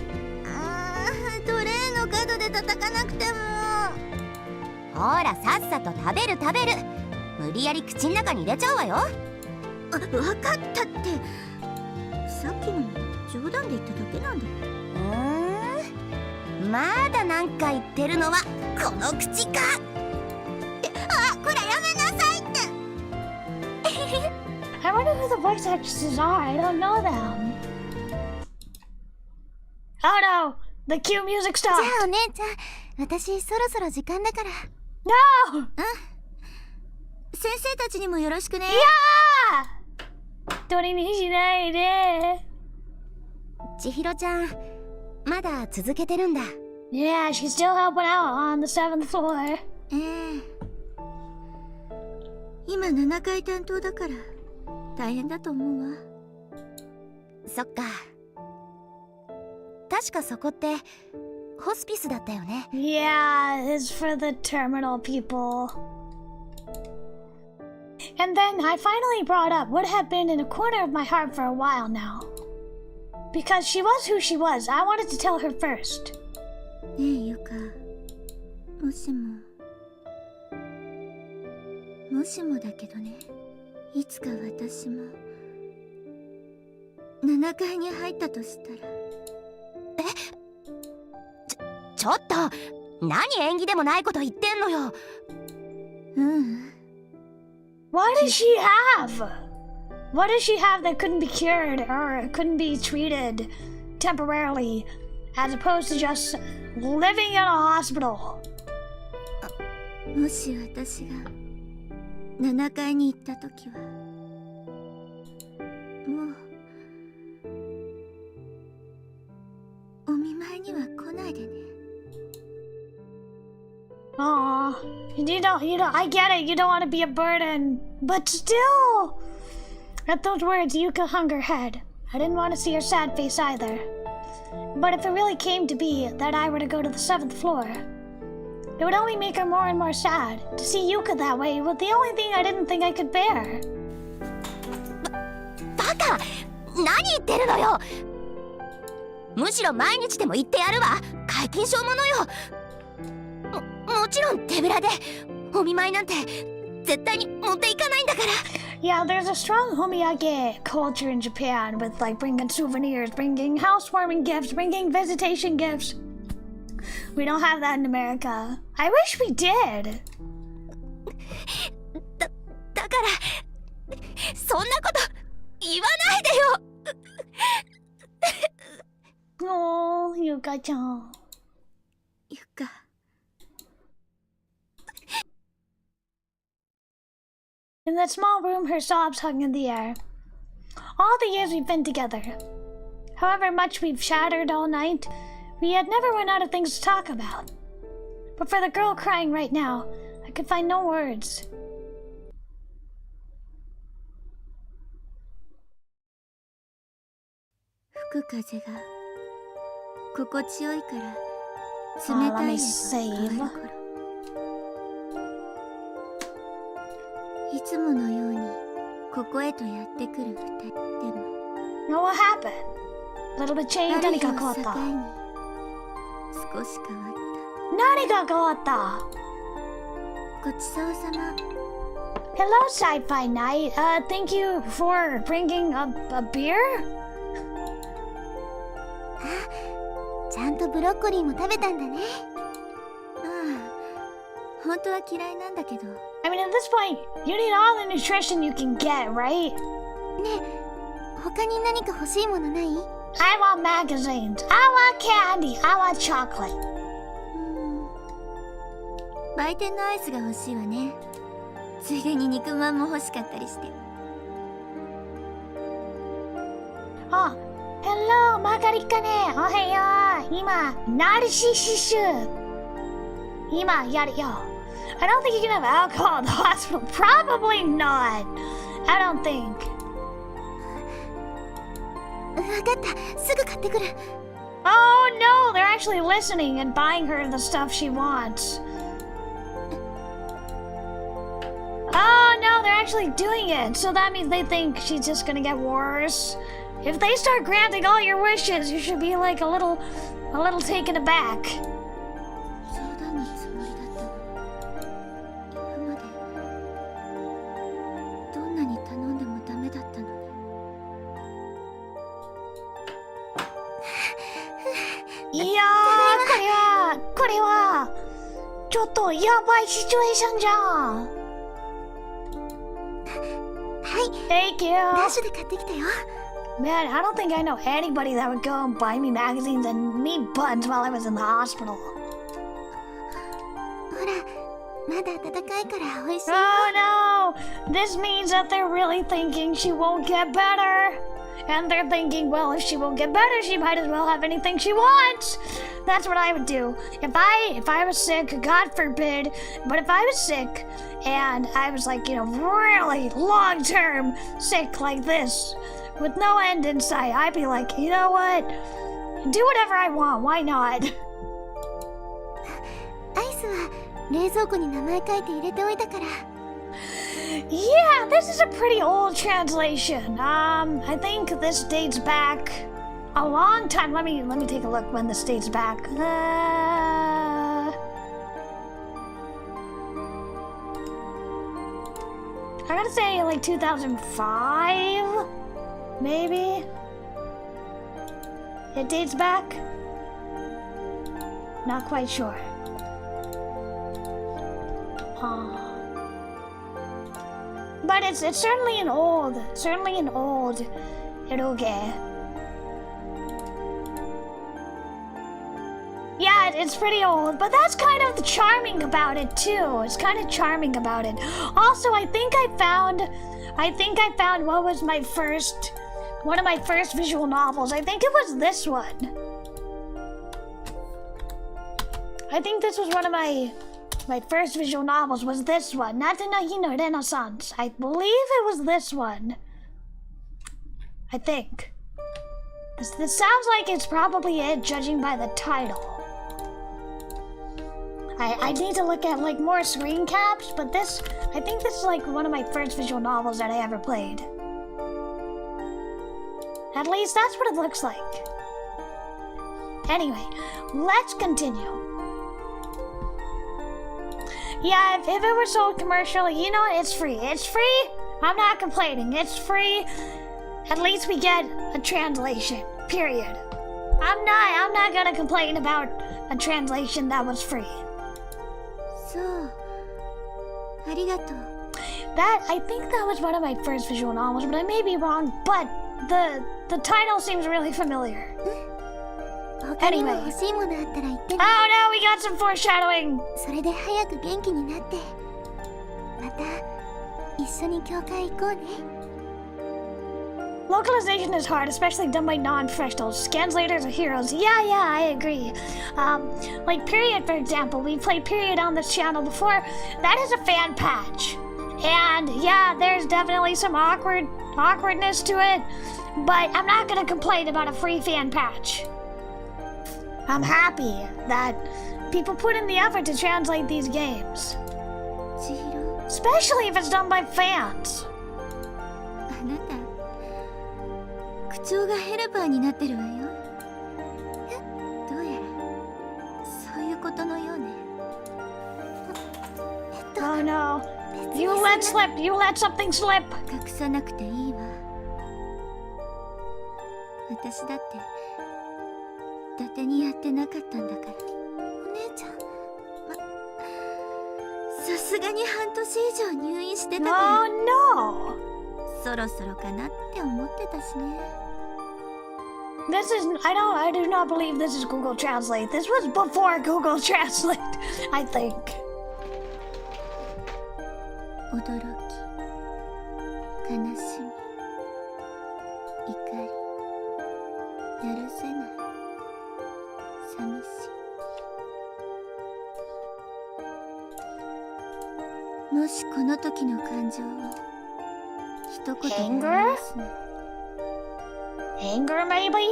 トレーの角で叩かなくても。ほらさっさと食べる食べる。無理やり口の中に入れちゃうわよ。わかったって。さっきの冗談で言っただけなんだ。まだ何か言ってるのはこの口か。あ、こらやめなさいって。I wonder who the voice actresses are. I don't know them. Oh no, the cue music じゃ stopped. あお姉ちゃん、私そろそろ時間だから。 No! 先生たちにもよろしくね。取りにしないで。千尋ちゃん、まだ続けてるんだ。Yeah, she's still helping out on the 7th floor. 今7階担当だから大変だと思うわ。そっか。確かそこってホスピスだったよね。 Yeah, it's for the terminal people. And then I finally brought up what had been in a corner of my heart for a while now. Because she was who she was, I wanted to tell her first. ねえゆか、もしもだけどね、いつか私も7階に入ったとしたら。ちょっと何縁起でもないこと言ってんのよ。What does she have? What does she have that couldn't be cured or couldn't be treated temporarily as opposed to just living in a hospital? もし私が7階に行った時はもうお見舞いには来ないでね。Aw, I get it, you don't want to be a burden. But still! At those words, Yuka hung her head. I didn't want to see her sad face either. But if it really came to be that I were to go to the 7th floor, it would only make her more and more sad. To see Yuka that way was the only thing I didn't think I could bear. バカ、何言ってるのよ。むしろ毎日でも言ってやるわ。皆勤賞ものよ。もちろん手ぶらでお見舞いなんて絶対に持っていかないんだから。 Yeah, there's a strong homiyage culture in Japan with like bringing souvenirs, bringing housewarming gifts, bringing visitation gifts. We don't have that in America. I wish we did. だからそんなこと言わないでよ。Oh, Yuka-chan. ゆか。In that small room, her sobs hung in the air. All the years we've been together, however much we've chattered all night, we had never run out of things to talk about. But for the girl crying right now, I could find no words. Let me save. いつものようにここへとやってくる二人でも No, what happened? Little bit changed. 何が変わった？少し変わった。何が変わった？ごちそうさま。 Hello, Sci-Fi Night. Thank you for bringing a beer? あ、ちゃんとブロッコリーも食べたんだね。ああ、本当は嫌いなんだけど。I mean, at this point, you need all the nutrition you can get, right? ねえ、他に何か欲しいものない？ I want magazines. I want candy. I want chocolate. 売店のアイスが欲しいわね。ついでに肉まんも欲しかったりして。あ、Hello, マカリカね。おはよう。今、ナルシシュ。今、やるよ。I don't think you can have alcohol in the hospital. Probably not. I don't think. わかった。すぐ買ってくる。Oh no, they're actually listening and buying her the stuff she wants. Oh no, they're actually doing it. So that means they think she's just gonna get worse. If they start granting all your wishes, you should be like a little taken aback. 冗談のつもりだったの。今までどんなに頼んでもダメだったのに。いやー、これはちょっとやばいシチュエーションじゃん。はい。Thank you. ダッシュで買ってきたよ。Man, I don't think I know anybody that would go and buy me magazines and meat buns while I was in the hospital. ほら、まだ温かいから美味しいよ。Oh no! This means that they're really thinking she won't get better. And they're thinking, well, if she won't get better, she might as well have anything she wants. That's what I would do. If I was sick, God forbid, but if I was sick and I was like, really long-term sick like this, with no end in sight, I'd be like, you know what? Do whatever I want. Why not? アイスは冷蔵庫に名前書いて入れておいたから。Yeah, this is a pretty old translation. I think this dates back a long time. Let me take a look when this dates back. I gotta say like 2005, maybe. It dates back. Not quite sure. But it's certainly an old eroge. Yeah, it's pretty old, but that's kind of charming about it too. It's kind of charming about it. Also, I think I found what was one of my first visual novels. I think it was this one. I think this was one of my first visual novels was this one, Natanahi Renaissance. I believe it was this one. I think. This sounds like it's probably it, judging by the title. I need to look at like more screen caps, but I think this is like one of my first visual novels that I ever played. At least that's what it looks like. Anyway, let's continue. Yeah, if it were sold commercially, it's free. It's free. I'm not complaining. It's free. At least we get a translation. Period. I'm not gonna complain about a translation that was free. そう。ありがとう。I think that was one of my first visual novels, but I may be wrong. But the title seems really familiar. 他にも欲しいものあったら言ってね。Oh no, we got some foreshadowing. それで早く元気になって、また一緒に教会行こうね。 Localization is hard, especially done by non-professionals. Scanslators are heroes. Yeah, I agree. Like Period, for example. We played Period on this channel before. That is a fan patch. And yeah, there's definitely some awkwardness to it. But I'm not gonna complain about a free fan patch. I'm happy that people put in the effort to translate these games. 千尋、 Especially if it's done by fans. あなた口調がヘルパーになってるわよ。どうやらそういうことのようね。Oh no. You let something slip. 隠さなくていいわ。私だって伊達にやってなかったんだから。お姉ちゃん、さすがに半年以上入院してたから。 Oh no. そろそろかなって思ってたしね。 I do not believe this is Google Translate. This was before Google Translate, I think. 驚き、悲しみ、怒り、やるせない、寂しい。もしこの時の感情を一言で表すの。 Anger, maybe?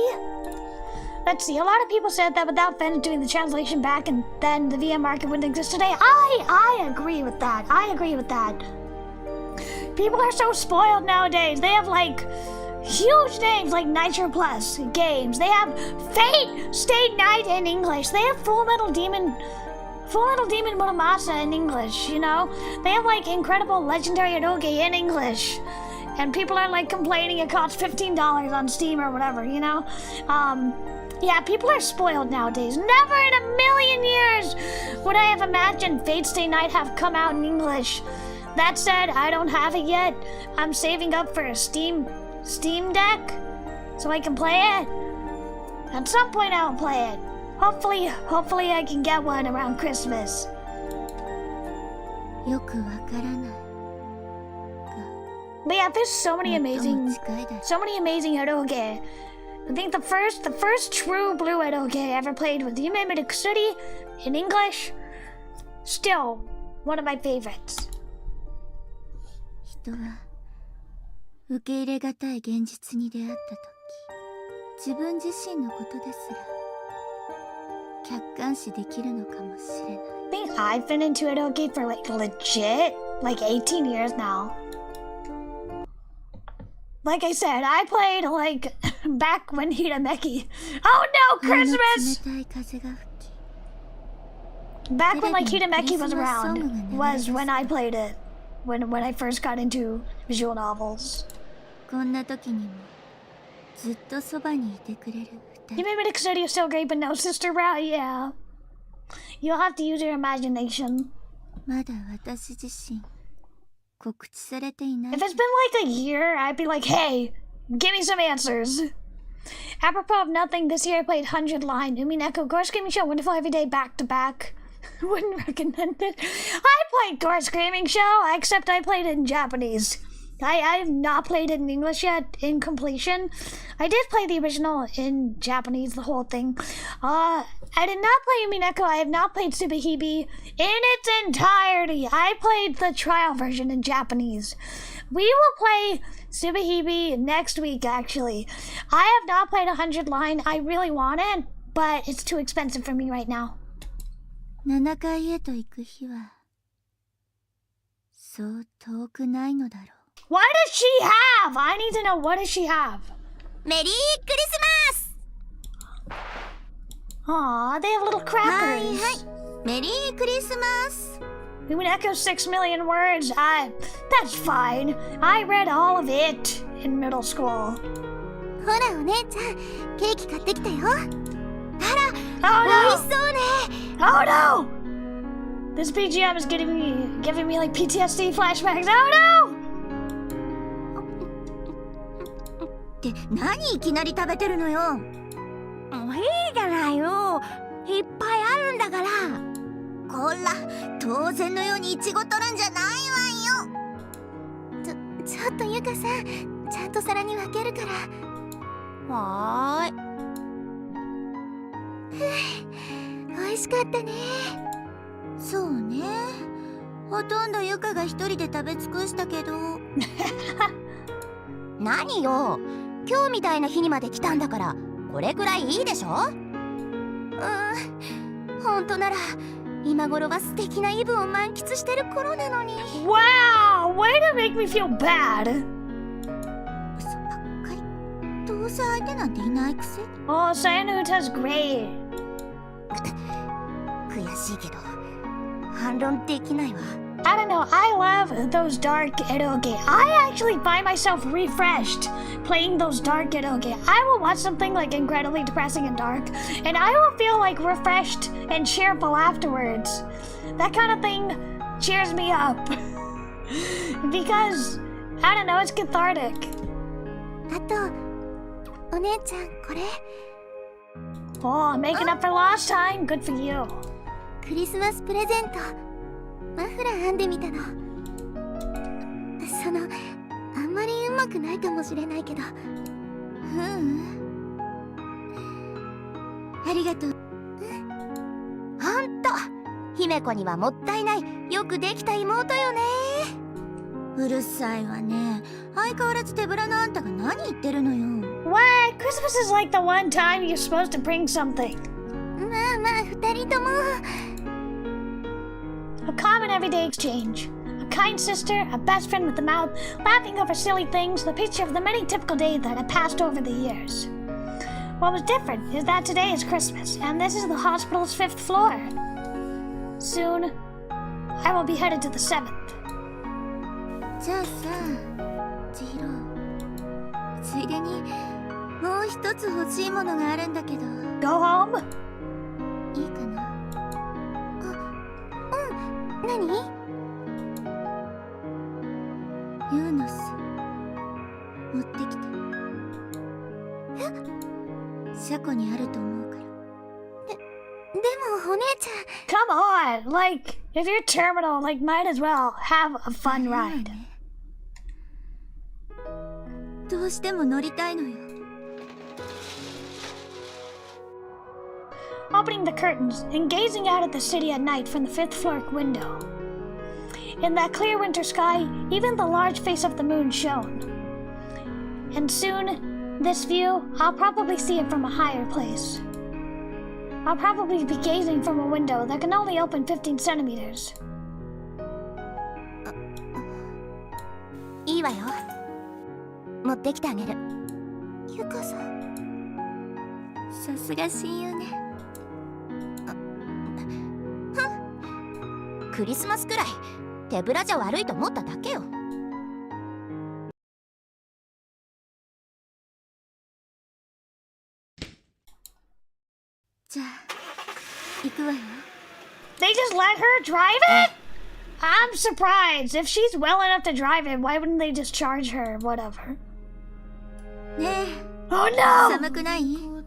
Let's see, a lot of people said that without fans doing the translation back and then the VM market wouldn't exist today. I agree with that. I agree with that. People are so spoiled nowadays. They have like huge names like Nitro Plus games. They have Fate Stay Night in English. They have Full Metal Demon Muramasa in English, you know? They have like incredible legendary eroge in English. And people are like complaining it costs $15 on Steam or whatever, you know? Yeah, people are spoiled nowadays. Never in a million years would I have imagined Fate Stay Night have come out in English. That said, I don't have it yet. I'm saving up for a Steam Deck so I can play it. At some point I'll play it. Hopefully I can get one around Christmas. よくわからない。 But yeah, there's so many amazing eroge. I think the first true blue eroge I ever played was Unethical in English. Still one of my favorites. 人は受け入れがたい現実に出会った時、自分自身のことですら客観視できるのかもしれない。 I think I've been into eroge for like legit like 18 years now. Like I said, I played like back when Hirameki. Oh no, Christmas! Back when like Hirameki was around was when I played it. When I first got into visual novels. こんな時にもずっとそばにいてくれる二人。 Unethical City is still great, but no sister route, yeah. You'll have to use your imagination. まだ私自身告知されていない。 If it's been like a year, I'd be like, hey, give me some answers. Apropos of nothing, this year I played 100 Line, Umineko, Gore Screaming Show, wonderful every day, back to back. Wouldn't recommend it. I played Gore Screaming Show, except I played it in Japanese. I have not played it in English yet, in completion. I did play the original in Japanese, the whole thing. I did not play Umineko. I have not played Tsubihebe in its entirety. I played the trial version in Japanese. We will play Tsubihebe next week, actually. I have not played 100 Line. I really want it, but it's too expensive for me right now. 7階へと行く日はそう遠くないのだろう。 What does she have? I need to know, what does she have? メリークリスマス Aw, they have little crackers. はいはい、メリークリスマス。 Umineko 6 million words. That's fine. I read all of it in middle school. ほらお姉ちゃん、ケーキ買ってきたよ。あら、 Oh no! 美味しそうね。 Oh no! This BGM is giving me like PTSD flashbacks. Oh no! って何いきなり食べてるのよ。いいじゃないよ。いっぱいあるんだから。こら、当然のようにイチゴ取るんじゃないわよ。ょっとゆかさん、ちゃんと皿に分けるから。はーい。美味しかったね。そうね、ほとんどゆかが一人で食べ尽くしたけど。何よ、今日みたいな日にまで来たんだからこれくらいいいでしょ。ほんとなら今頃は素敵なイブを満喫してる頃なのに。 Wow, way to make me feel bad. 嘘ばっかり。どうせ相手なんていないくせに。 Oh, Sayanu's great. 悔しいけど反論できないわ。I don't know, I love those dark eroge. I actually find myself refreshed playing those dark eroge. I will watch something like incredibly depressing and dark, and I will feel like refreshed and cheerful afterwards. That kind of thing cheers me up. Because, I don't know, it's cathartic. あとお姉ちゃん、これ Oh, making up for lost time. Good for you. クリスマスプレゼント。マフラー編んでみたの。あんまりうまくないかもしれないけど。ありがとう。ほんと姫子にはもったいない、よくできた妹よね。うるさいわね。相変わらず手ぶらのあんたが何言ってるのよ。 What? Christmas is like the one time you're supposed to bring something. まあまあ、二人とも。A common everyday exchange. A kind sister, a best friend with a mouth, laughing over silly things, the picture of the many typical days that have passed over the years. What was different is that today is Christmas, and this is the hospital's 5th floor. Soon, I will be headed to the 7th. じゃあさ、千尋、ついでにもう一つ欲しいものがあるんだけど。 Go home? いいかな。何？ユーノス持ってきて。車庫にあると思うから。でもお姉ちゃん。Come on! Like, if you're terminal, like, might as well have a fun ride. どうしても乗りたいのよ。Opening the curtains and gazing out at the city at night from the 5th floor window. In that clear winter sky, even the large face of the moon shone. And soon, this view, I'll probably see it from a higher place. I'll probably be gazing from a window that can only open 15 centimeters. いいわよ、持ってきてあげる。ゆかさん、さすが親友ね。クリスマスくらい手ぶらじゃ悪いと思っただけよ。じゃあ行くわよ。 They just let her drive it? I'm surprised. If she's well enough to drive it, why wouldn't they just charge her? Whatever. ねえ、 Oh no! 寒くない？ Oh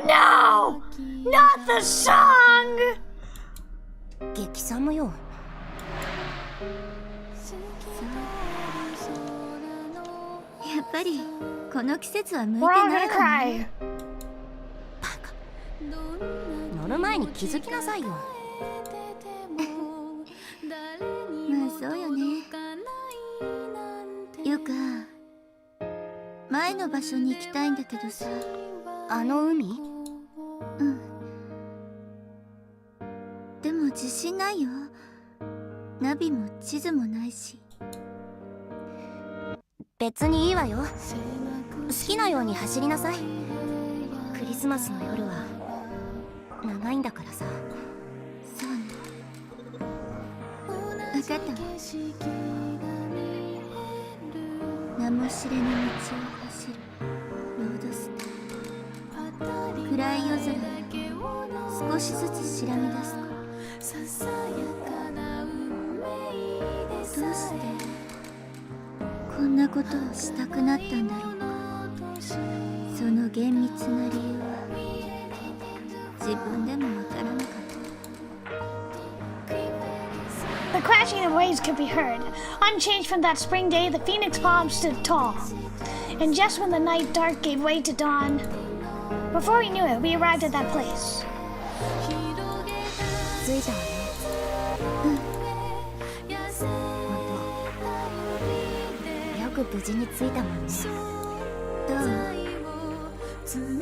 no! Not the song! 激寒よ。やっぱりこの季節は向い We're て all な gonna いわね。 cry. バカ、乗る前に気づきなさいよ。まあそうよね。ゆか、前の場所に行きたいんだけどさ。あの海？うん。でも自信ないよ。ナビも地図もないし。別にいいわよ、好きなように走りなさい。クリスマスの夜は長いんだからさ。そうね。分かったわ。名も知れぬ道を走るロードスター。暗い夜空が少しずつしらみ出す頃、どうしてこんなことをしたくなったんだろうか。その厳密な理由は自分でもわからなかった。The crashing of waves could be heard. Unchanged from that spring day, the phoenix palm stood tall. And just when the night dark gave way to dawn, before we knew it, we arrived at that place. 着いたわね。よく無事に着いたもんね。どう？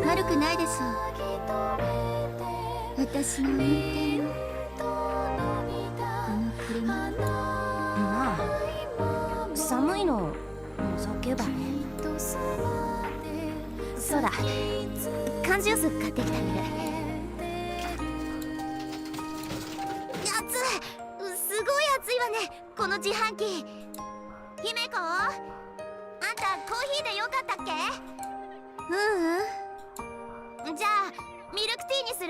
悪くないでしょう。私の運転もこの車。まあ寒いの除けばね。そうだ、缶ジュース買ってきてあげる。すごい暑いわね、この自販機。姫子、あんたコーヒーでよかったっけ？じゃあミルクティーにす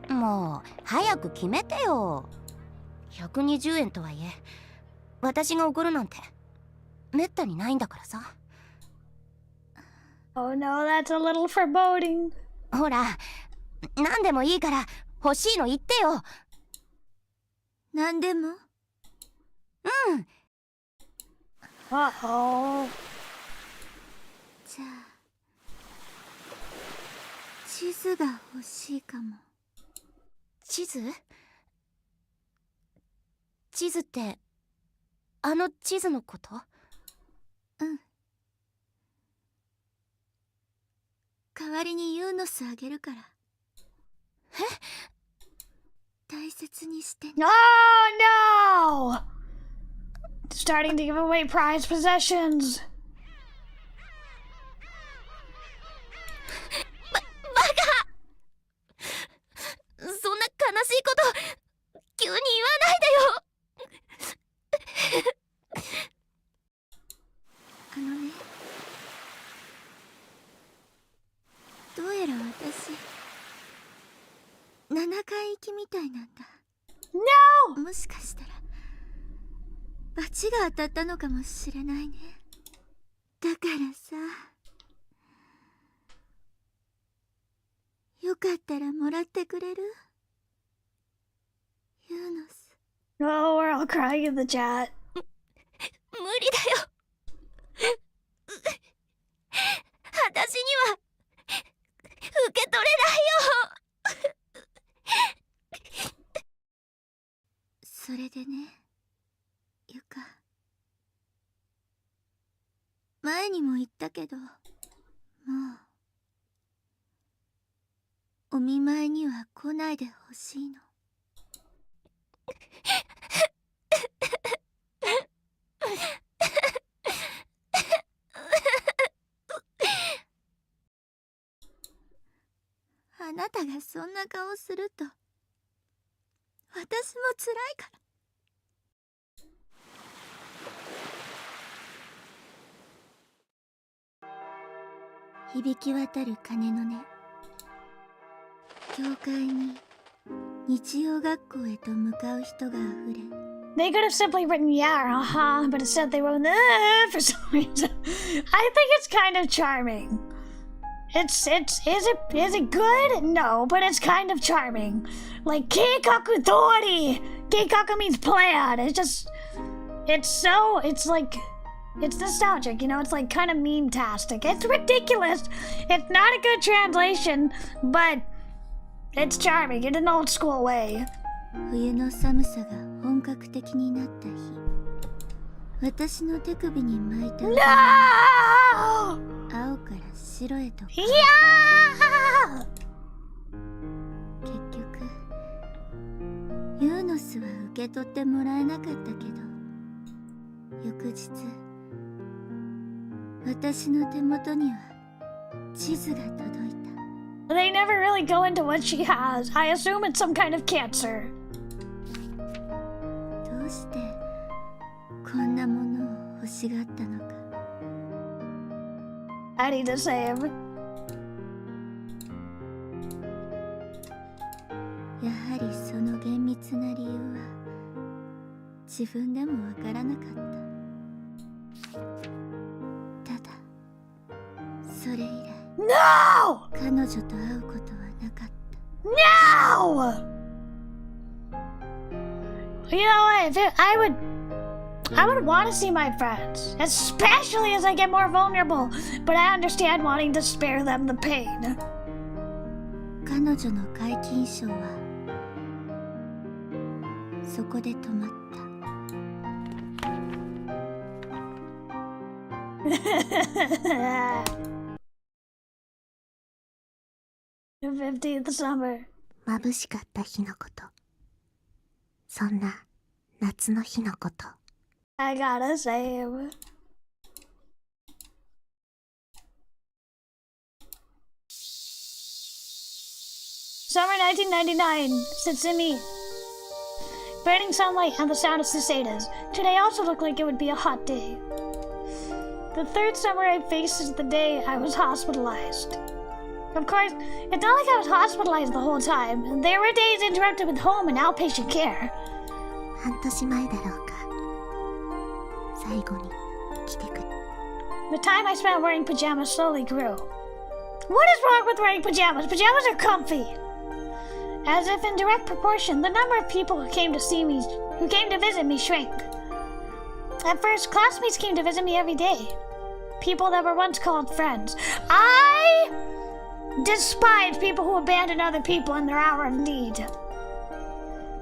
る？もう早く決めてよ。120円とはいえ私がおごるなんてめったにないんだからさ。Oh no, that's a little foreboding. ほら、何でもいいから欲しいの言ってよ。何でも？うん。Uh-oh. じゃあ地図が欲しいかも。地図？地図ってあの地図のこと？代わりにユーノスあげるから。大切にしてね。Oh no! Starting to give away prized possessions. バカ！そんな悲しいこと急に言わないでよ。どうやら私7回行きみたいなんだ。No! もしかしたら罰が当たったのかもしれないね。だからさ、よかったらもらってくれる？ユーノス。 Oh, we're all crying in the chat. 無理だよ。私には受け取れないよ。それでね、ゆか、前にも言ったけど、もうお見舞いには来ないでほしいの。あなたがそんな顔すると私も辛いから。響き渡る鐘の音。教会に日曜学校へと向かう人があふれ。They could have simply written yeah, but instead they wrote for some reason. I think it's kind of charming. Is it good? No, but it's kind of charming. Like keikaku tori. Keikaku means plan. It's nostalgic, you know, it's like kind of meme-tastic. It's ridiculous. It's not a good translation, but it's charming in an old school way. 冬の寒さが本格的になった日、私の手首に巻いた No! 青から白へと Yeah! 結局ユーノスは受け取ってもらえなかったけど、翌日私の手元には地図が届いた。 They never really go into what she has. I assume it's some kind of cancer. どうしてこんなものを欲しがったのか。 I need the same. やはりその厳密な理由は自分でもわからなかった。ただそれ以来 No! 彼女と会うことはなかった。 No! You know what? I would want to see my friends, especially as I get more vulnerable. But I understand wanting to spare them the pain. 彼女の皆勤賞はそこで止まった。The 15th summer. 眩しかった日のこと。そんな夏の日のこと。I gotta save. Summer 1999, Sitsumi. Burning sunlight and the sound of cicadas. Today also looked like it would be a hot day. The third summer I faced is the day I was hospitalized. Of course, it's not like I was hospitalized the whole time. There were days interrupted with home and outpatient care. 半年前だろうか。最後に来てくれ。The time I spent wearing pajamas slowly grew. What is wrong with wearing pajamas? Pajamas are comfy. As if in direct proportion, the number of people who came to visit me shrank. At first, classmates came to visit me every day. People that were once called friends. I despise people who abandon other people in their hour of need.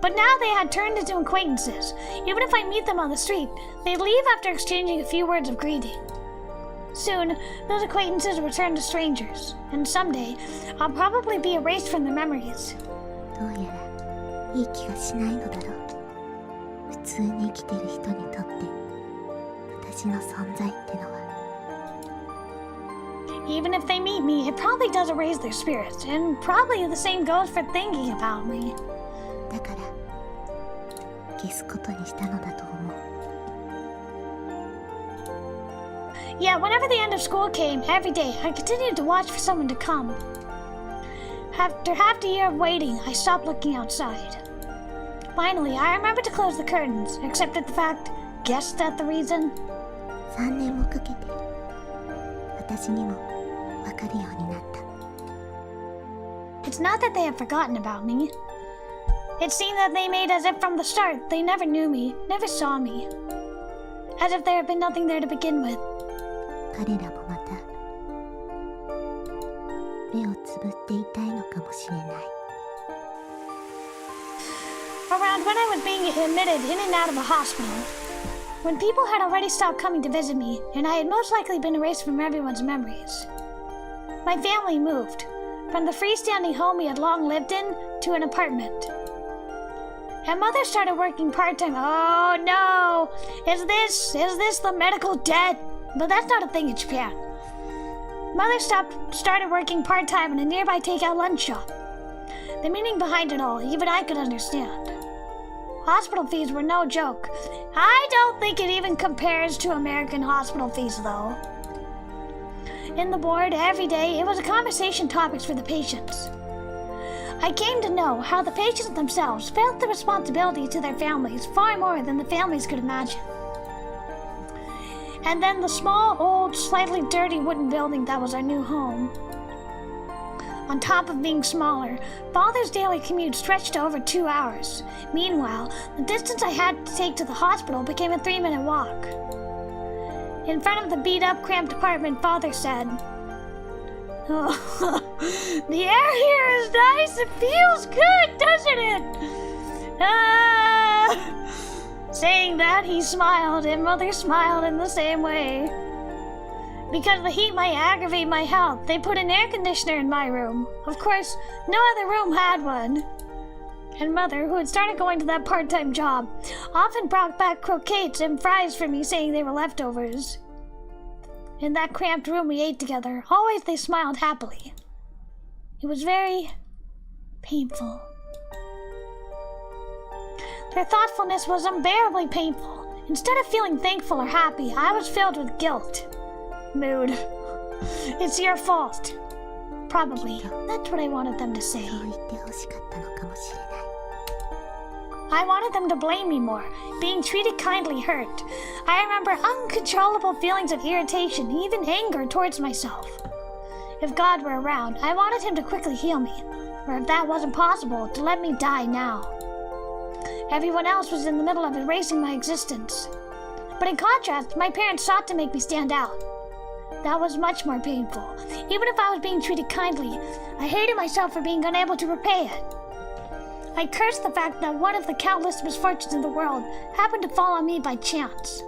But now they had turned into acquaintances. Even if I meet them on the street, they leave after exchanging a few words of greeting. Soon, those acquaintances will turn to strangers, and someday, I'll probably be erased from their memories. どうやらいい気がしないのだろう。普通に生きてる人にとって私の存在ってのは。Even if they meet me, it probably does erase their spirits, and probably the same goes for thinking about me. だから消すことにしたのだと思う。Yeah, whenever the end of school came, every day, I continued to watch for someone to come. After half a year of waiting, I stopped looking outside. Finally, I remembered to close the curtains, accepted the fact, guessed that the reason. 3年もかけて私にも分かるようになった。It's not that they have forgotten about me. It seemed that they made as if from the start they never knew me, never saw me. As if there had been nothing there to begin with. 彼らもまた目をつぶっていたいのかもしれない。Around when I was being admitted in and out of the hospital, when people had already stopped coming to visit me, and I had most likely been erased from everyone's memories. My family moved, from the freestanding home we had long lived in to an apartment. And Mother started working part-time. Oh no! Is this the medical debt? But that's not a thing in Japan. Mother started working part-time in a nearby takeout lunch shop. The meaning behind it all, even I could understand. Hospital fees were no joke. I don't think it even compares to American hospital fees, though. In the ward, every day, it was a conversation topics for the patients. I came to know how the patients themselves felt the responsibility to their families far more than the families could imagine. And then the small, old, slightly dirty wooden building that was our new home. On top of being smaller, Father's daily commute stretched to over 2 hours. Meanwhile, the distance I had to take to the hospital became a 3-minute walk. In front of the beat-up, cramped apartment, Father said, "Oh, the air here is nice. It feels good, doesn't it?" Saying that, he smiled, and Mother smiled in the same way. Because the heat might aggravate my health, they put an air conditioner in my room. Of course, no other room had one. And Mother, who had started going to that part-time job, often brought back croquettes and fries for me, saying they were leftovers. In that cramped room we ate together, always they smiled happily. It was very painful. Their thoughtfulness was unbearably painful. Instead of feeling thankful or happy, I was filled with guilt. Mood. It's your fault. Probably. That's what I wanted them to say. I wanted them to blame me more. Being treated kindly hurt. I remember uncontrollable feelings of irritation, even anger towards myself. If God were around, I wanted him to quickly heal me. Or if that wasn't possible, to let me die now. Everyone else was in the middle of erasing my existence. But in contrast, my parents sought to make me stand out. That was much more painful. Even if I was being treated kindly, I hated myself for being unable to repay it. I cursed the fact that one of the countless misfortunes in the world happened to fall on me by chance.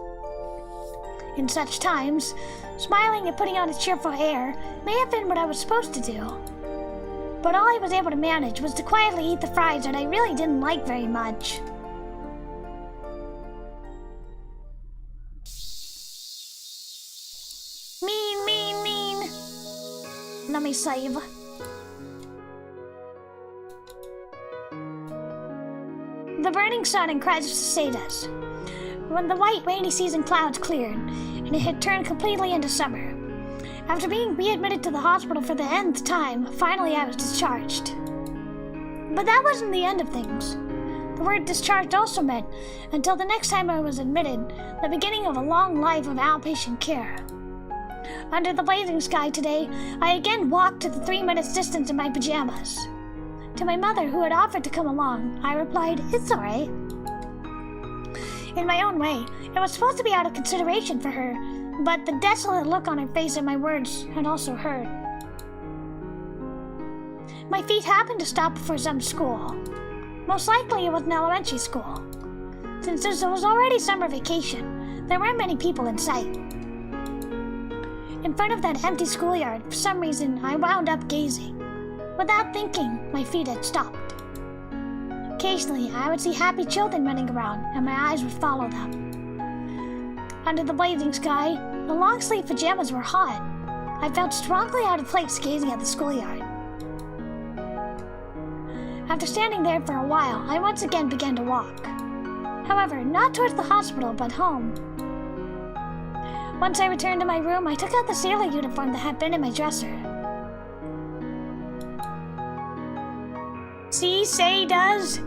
In such times, smiling and putting on a cheerful air may have been what I was supposed to do. But all I was able to manage was to quietly eat the fries that I really didn't like very much. Mean. Let me save. The burning sun and cries of cicadas. When the white rainy season clouds cleared, and it had turned completely into summer. After being readmitted to the hospital for the nth time, finally I was discharged. But that wasn't the end of things. The word discharged also meant, until the next time I was admitted, the beginning of a long life of outpatient care. Under the blazing sky today, I again walked to the 3 minutes distance in my pajamas. To my mother, who had offered to come along, I replied, "It's all right." In my own way, it was supposed to be out of consideration for her, but the desolate look on her face at my words had also hurt. My feet happened to stop before some school. Most likely it was an elementary school. Since this was already summer vacation, there weren't many people in sight. In front of that empty schoolyard, for some reason, I wound up gazing. Without thinking, my feet had stopped. Occasionally, I would see happy children running around, and my eyes would follow them. Under the blazing sky, the long-sleeve pajamas were hot. I felt strongly out of place gazing at the schoolyard. After standing there for a while, I once again began to walk. However, not towards the hospital, but home. Once I returned to my room, I took out the sailor uniform that had been in my dresser. See, say, does?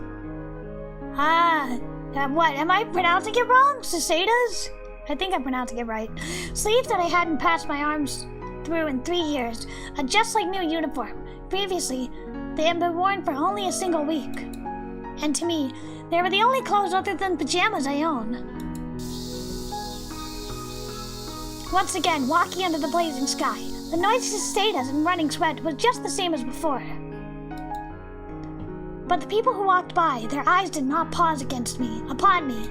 What, am I pronouncing it wrong? Cicadas? I think I'm pronouncing it right. Sleeves that I hadn't passed my arms through in 3 years, a just-like-new uniform. Previously, they had been worn for only a single week. And to me, they were the only clothes other than pajamas I own. Once again, walking under the blazing sky, the noise of cicadas and running sweat was just the same as before. But the people who walked by, their eyes did not pause upon me.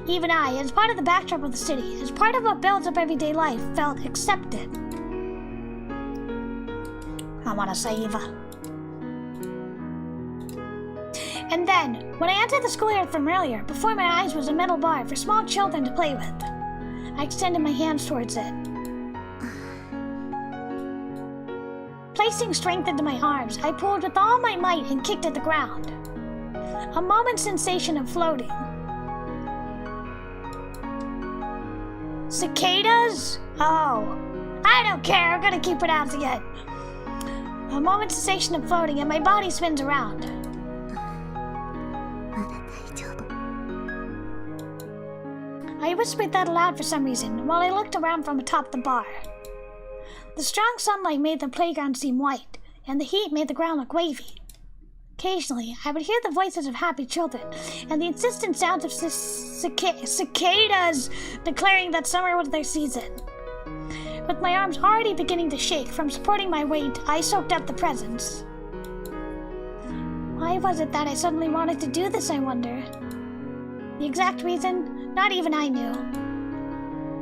Even I, as part of the backdrop of the city, as part of what builds up everyday life, felt accepted. I want to save. And then, when I entered the schoolyard from earlier, before my eyes was a metal bar for small children to play with. I extended my hands towards it. Placing strength into my arms, I pulled with all my might and kicked at the ground. A moment's sensation of floating. Cicadas? Oh, I don't care, I'm gonna keep pronouncing it. A moment's sensation of floating and my body spins around. I whispered that aloud for some reason while I looked around from atop the bar. The strong sunlight made the playground seem white, and the heat made the ground look wavy. Occasionally, I would hear the voices of happy children and the insistent sounds of cicadas declaring that summer was their season. With my arms already beginning to shake from supporting my weight, I soaked up the presents. Why was it that I suddenly wanted to do this, I wonder? The exact reason, not even I knew.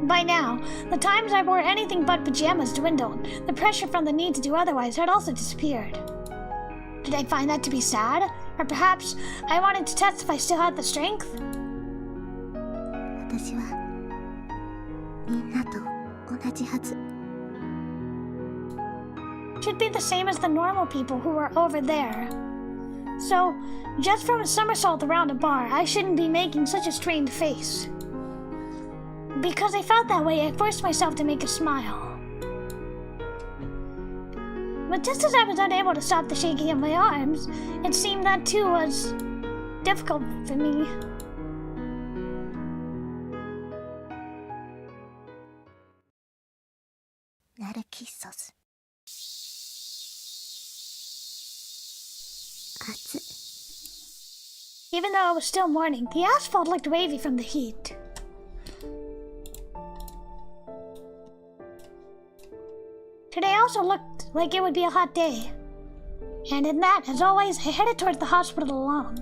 By now, the times I wore anything but pajamas dwindled. The pressure from the need to do otherwise had also disappeared. Did I find that to be sad? Or perhaps I wanted to test if I still had the strength? Should be the same as the normal people who were over there. So, just from a somersault around a bar, I shouldn't be making such a strained face. Because I felt that way, I forced myself to make a smile. But just as I was unable to stop the shaking of my arms, it seemed that too was difficult for me. Narcissu. 熱 Even though it was still morning, the asphalt looked wavy from the heat. Today also looked like it would be a hot day. And in that, as always, I headed towards the hospital alone.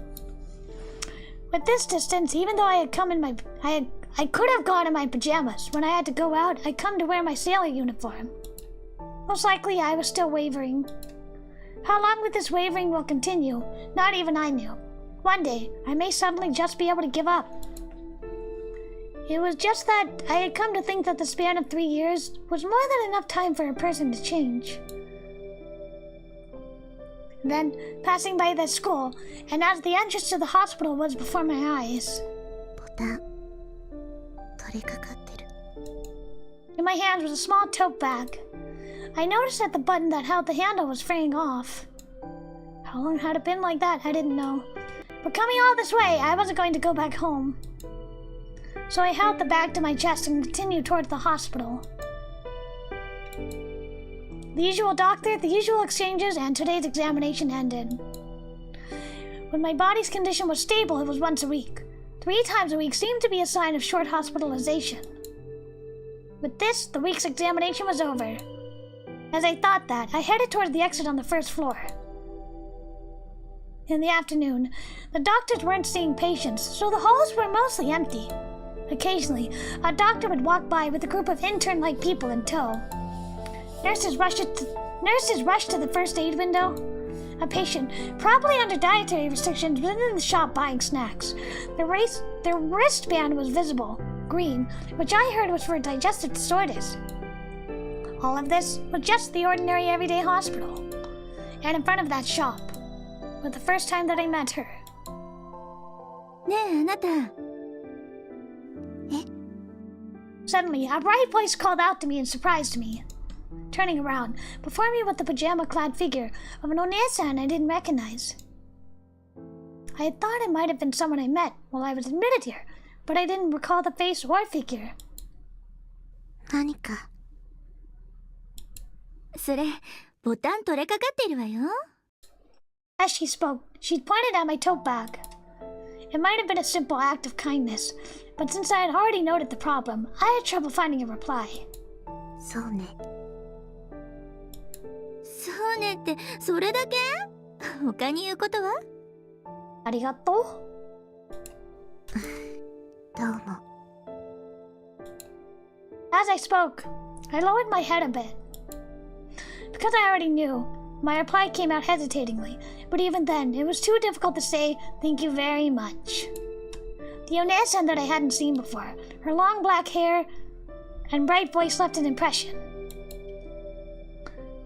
With this distance, even though I could have gone in my pajamas. When I had to go out, I come to wear my sailor uniform. Most likely, I was still wavering. How long this wavering will continue, not even I knew. One day, I may suddenly just be able to give up. It was just that I had come to think that the span of 3 years was more than enough time for a person to change. Then, passing by that school, and as the entrance to the hospital was before my eyes, ボタン取りかかってる。 in my hands was a small tote bag. I noticed that the button that held the handle was fraying off. How long had it been like that? I didn't know. But coming all this way, I wasn't going to go back home. So I held the bag to my chest and continued towards the hospital. The usual doctor, the usual exchanges, and today's examination ended. When my body's condition was stable, it was once a week. 3 times a week seemed to be a sign of short hospitalization. With this, the week's examination was over. As I thought that, I headed toward the exit on the first floor. In the afternoon, the doctors weren't seeing patients, so the halls were mostly empty. Occasionally, a doctor would walk by with a group of intern-like people in tow. Nurses rushed to the first aid window. A patient, probably under dietary restrictions, was in the shop buying snacks. Their wristband was visible, green, which I heard was for digestive disorders. All of this was just the ordinary everyday hospital. And in front of that shop was the first time that I met her. ねえ、あなた。Suddenly, a bright voice called out to me and surprised me. Turning around, before me was the pajama-clad figure of an onesan I didn't recognize. I had thought it might have been someone I met while I was admitted here, but I didn't recall the face or figure. 何か。それ、ボタン取れかかってるわよ。As she spoke, she pointed at my tote bag. It might have been a simple act of kindness, but since I had already noted the problem, I had trouble finding a reply. そうね。そうねって、それだけ？他に言うことは？ありがとう。どうも。As I spoke, I lowered my head a bit. Because I already knew, my reply came out hesitatingly, but even then, it was too difficult to say, "Thank you very much." The onesan that I hadn't seen before, her long black hair and bright voice left an impression.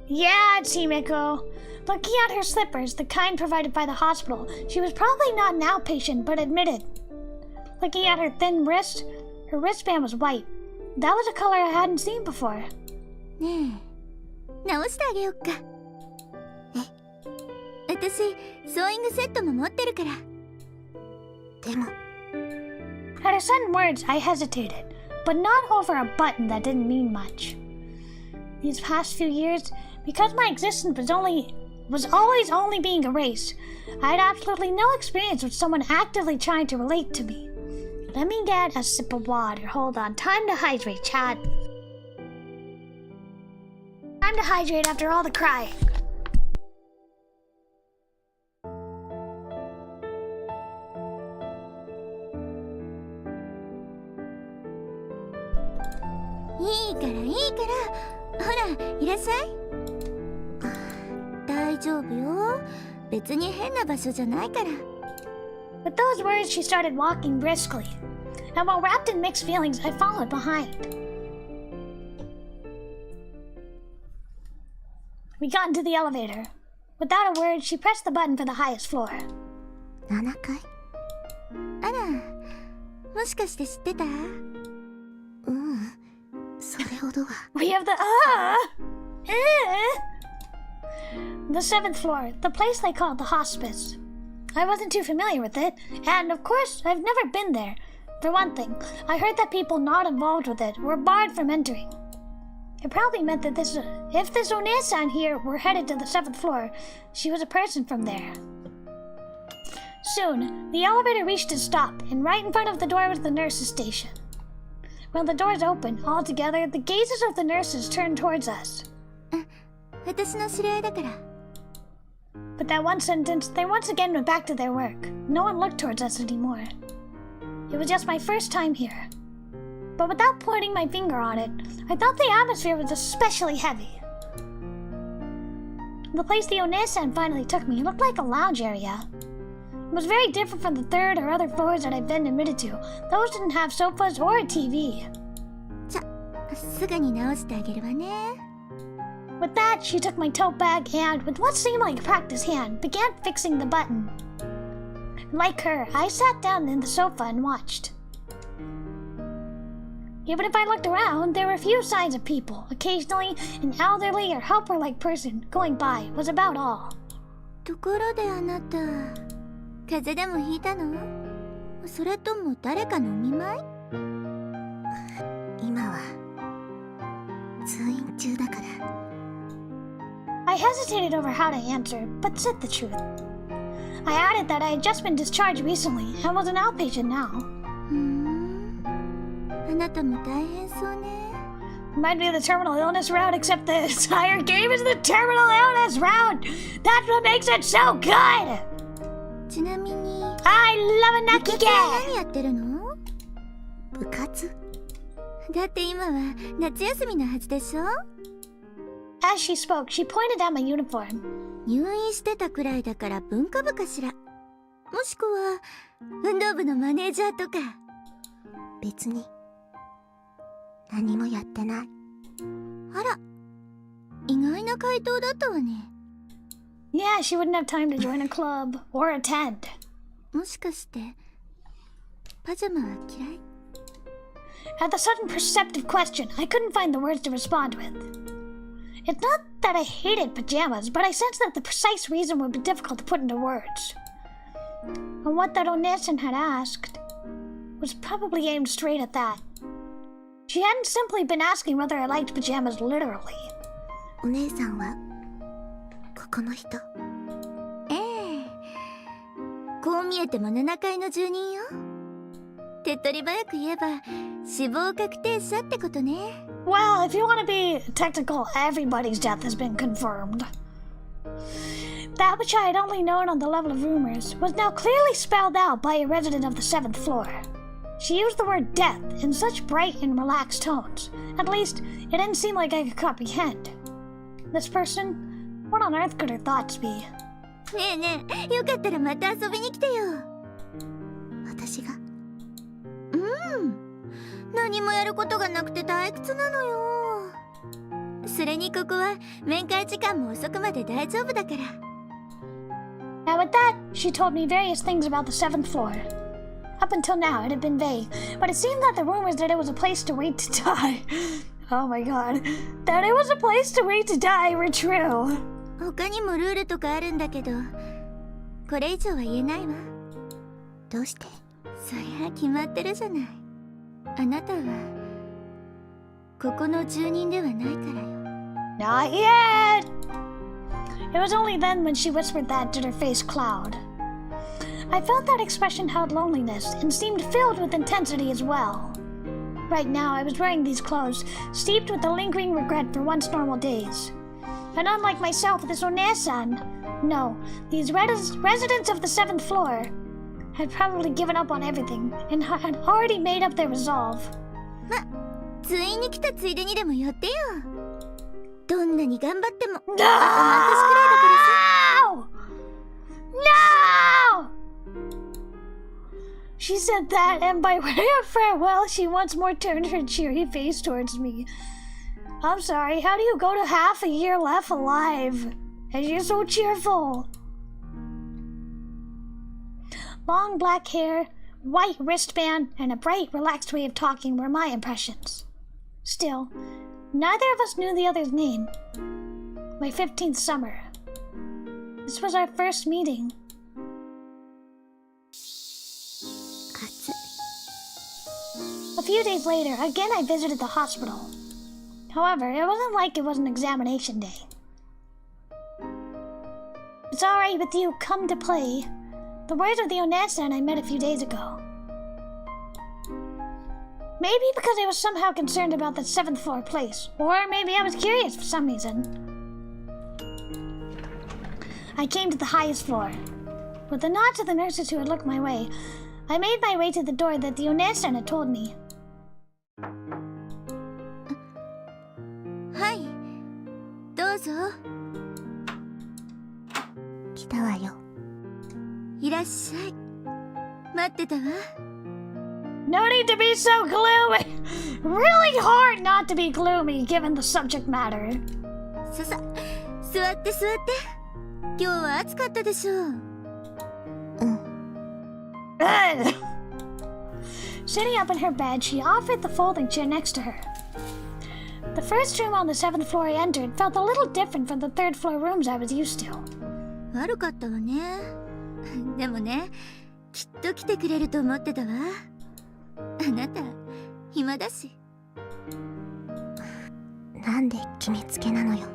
Yeah, Chimeko. Looking at her slippers, the kind provided by the hospital, she was probably not an outpatient, but admitted. Looking at her thin wrist, her wristband was white. That was a color I hadn't seen before. ねえ、直してあげよっか。私、ソーイングセットも持ってるから。でも。At her sudden words, I hesitated, but not over a button that didn't mean much. These past few years, because my existence was always only being erased, I had absolutely no experience with someone actively trying to relate to me. Let me get a sip of water. Hold on. Time to hydrate, chat. Time to hydrate after all the crying. With those words, she started walking briskly. And while wrapped in mixed feelings, I followed behind. We got into the elevator. Without a word, she pressed the button for the highest floor. 7階？あら、もしかして知ってた？それほどは。We have the 7th floor, the place they called the hospice. I wasn't too familiar with it, and of course, I've never been there. For one thing, I heard that people not involved with it were barred from entering. It probably meant that if this onesan here were headed to the 7th floor, she was a person from there. Soon, the elevator reached a stop, and right in front of the door was the nurse's station. When the doors opened, all together, the gazes of the nurses turned towards us. 私の知り合いだから。 But that one sentence, they once again went back to their work. No one looked towards us anymore. It was just my first time here. But without pointing my finger on it, I thought the atmosphere was especially heavy. The place the Onesan finally took me looked like a lounge area. It was very different from the third or other floors that I've been admitted to. Those didn't have sofas or a TV. じゃ、すぐに直してあげるわね。 With that, she took my tote bag and, with what seemed like a practiced hand, began fixing the button. Like her, I sat down in the sofa and watched. Even if I looked around, there were few signs of people. Occasionally, an elderly or helper-like person going by was about all. ところであなた、風邪でもひいたの？それとも誰かのお見舞い？今は通院中だから。 I hesitated over how to answer, but said the truth. I added that I had just been discharged recently and was an outpatient now. あなたも大変そうね。 Might be the terminal illness route, except the entire game is the terminal illness route! That's what makes it so good! ちなみに、 I love a 部活 Nakige! は何やってるの？部活？だって今は夏休みのはずでしょ？ As she spoke, she pointed at my uniform. 入院してたくらいだから文化部かしら。もしくは運動部のマネージャーとか。別に何もやってない。あら、意外な回答だったわね。 Yeah, she wouldn't have time to join a club or attend. もしかしてパジャマは嫌い？ At the sudden perceptive question, I couldn't find the words to respond with. It's not that I hated pajamas, but I sensed that the precise reason would be difficult to put into words. And what that Onesan had asked was probably aimed straight at that. She hadn't simply been asking whether I liked pajamas literally. お姉さんはここの人？ええ。こう見えても7階の住人よ。手っ取り早く言えば死亡確定者ってことね。 Well, if you want to be technical, everybody's death has been confirmed. That which I had only known on the level of rumors was now clearly spelled out by a resident of the 7th floor. She used the word death in such bright and relaxed tones. At least, it didn't seem like I could comprehend. This person? What on earth could her thoughts be? ねえねえ、よかったらまた遊びに来てよ。私が？何もやることがなくて退屈なのよ。それにここは面会時間も遅くまで大丈夫だから。 Now with that, she told me various things about the 7th floor. Up until now, it had been vague, but it seemed that the rumors that it was a place to wait to die. Oh my god. That it was a place to wait to die were true. 他にもルールとかあるんだけど、これ以上は言えないわ。どうして？そりゃ決まってるじゃない。あなたはここの住人ではないからよ。 Not yet! It was only then when she whispered that did her face cloud. I felt that expression held loneliness and seemed filled with intensity as well. Right now, I was wearing these clothes, steeped with a lingering regret for once normal days. And unlike myself, this Onesan, no, these residents of the 7th floor had probably given up on everything and had already made up their resolve. ま、通院に来たついでにでも寄ってよ。どんなに頑張っても、No! 半年くらいだからさ。 No! She said that, and by way of farewell, she once more turned her cheery face towards me. I'm sorry, how do you go to half a year left alive? And you're so cheerful. Long black hair, white wristband, and a bright, relaxed way of talking were my impressions. Still, neither of us knew the other's name. My 15th summer. This was our first meeting. A few days later, again I visited the hospital. However, it wasn't like it was an examination day. It's alright with you, come to play. The words of the Onesan I met a few days ago. Maybe because I was somehow concerned about the 7th floor place, or maybe I was curious for some reason. I came to the highest floor. With a nod to the nurses who had looked my way, I made my way to the door that the Onesan had told me. はい、どうぞ。来たわよ。いらっしゃい。待ってたわ。No need to be so gloomy! Really hard not to be gloomy given the subject matter. さ、座って座って。今日は暑かったでしょう。Sitting up in her bed, she offered the folding chair next to her. The first room on the 7th floor I entered felt a little different from the 3rd floor rooms I was used to. 悪かったわね。でもね、きっと来てくれると思ってたわ。あなた、暇だし。なんで決めつけなのよ。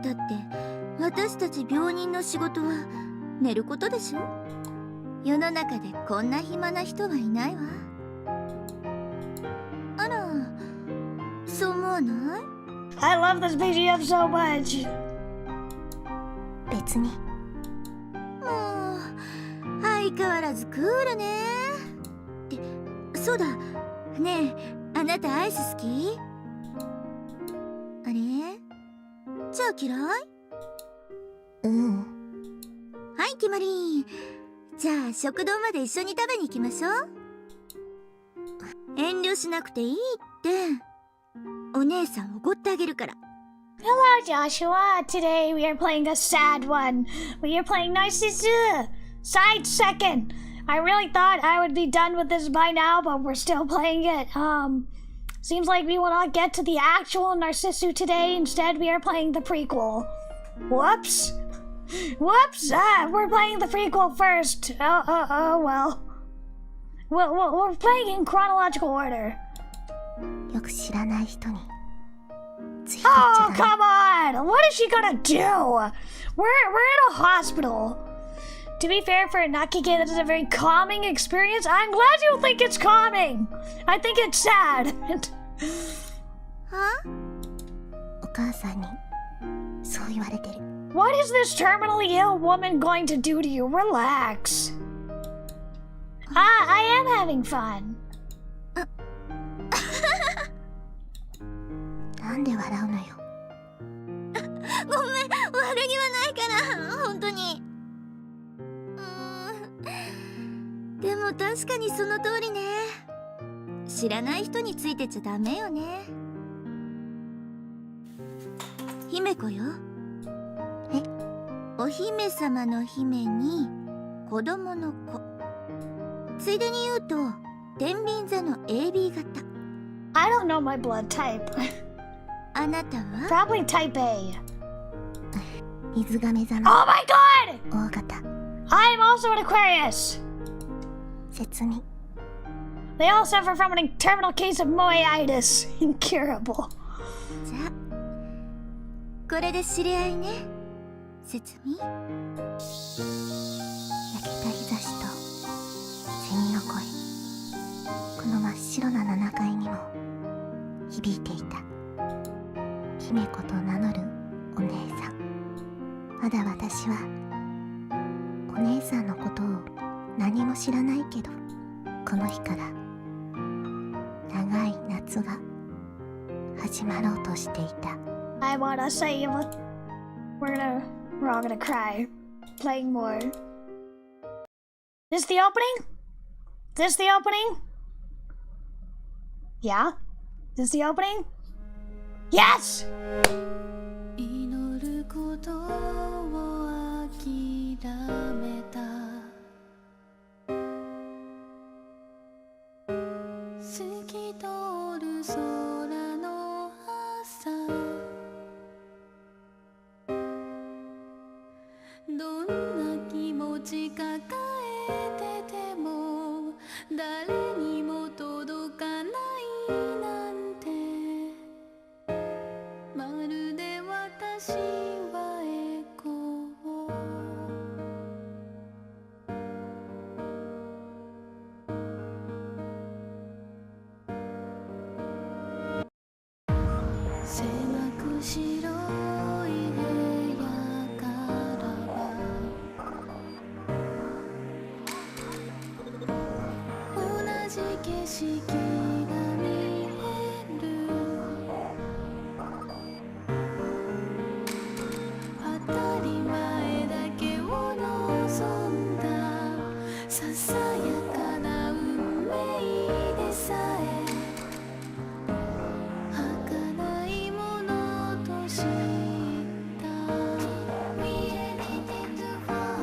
だって私たち病人の仕事は寝ることでしょ。世の中でこんな暇な人はいないわ。あら、そう思わない？ I love this BGM so much. 別に。もう相変わらずクールね。ってそうだ。ねえ、あなたアイス好き？あれ？じゃあ嫌い？はい、決まり。じゃあ食堂まで一緒に食べに行きましょう。遠慮しなくていいって。お姉さんおごってあげるから。Hello, Joshua. Today we are playing a sad one. We are playing Narcissu. Side second. I really thought I would be done with this by now, but we're still playing it. Seems like we will not get to the actual Narcissu today. Instead, we are playing the prequel. Whoops. Whoops. We're playing the prequel first. Well. We're playing in chronological order. よく知らない人に。Oh, come on! What is she gonna do? We're in a hospital. To be fair, for a Nakike, that is a very calming experience. I'm glad you think it's calming. I think it's sad. は？お母さんにそう言われてる。What is this terminally ill woman going to do to you? Relax. I am having fun. なんで笑うのよ。ごめん、悪気はないから本当に。でも確かにその通りね。知らない人についてちゃダメよね。姫子よ。え？お姫様の姫に子供の子。ついでに言うと天秤座の AB 型。I don't know my blood type. あなたは Probably type A. 水亀座の Oh my god! 大型。I'm also an Aquarius. 切に。They all suffer from an terminal case of moeitis. Incurable. じゃあこれで知り合いね。切に。焼けた日差しとセミの声、この真っ白な7階にも響いていた。姫子と名乗るお姉さん。まだ私はお姉さんのことを何も知らないけど、この日から長い夏が始まろうとしていた。I wanna save. We're all gonna cry. Playing more. This the opening? This the opening? Yeah? This the opening? Yes! 祈ることを諦めた透き通る空の朝どんな気持ち抱えてても誰にも届かないなんてまるで私はエコー景色が見える当たり前だけを望んだささやかな運命でさえ儚いものと知った We edited the father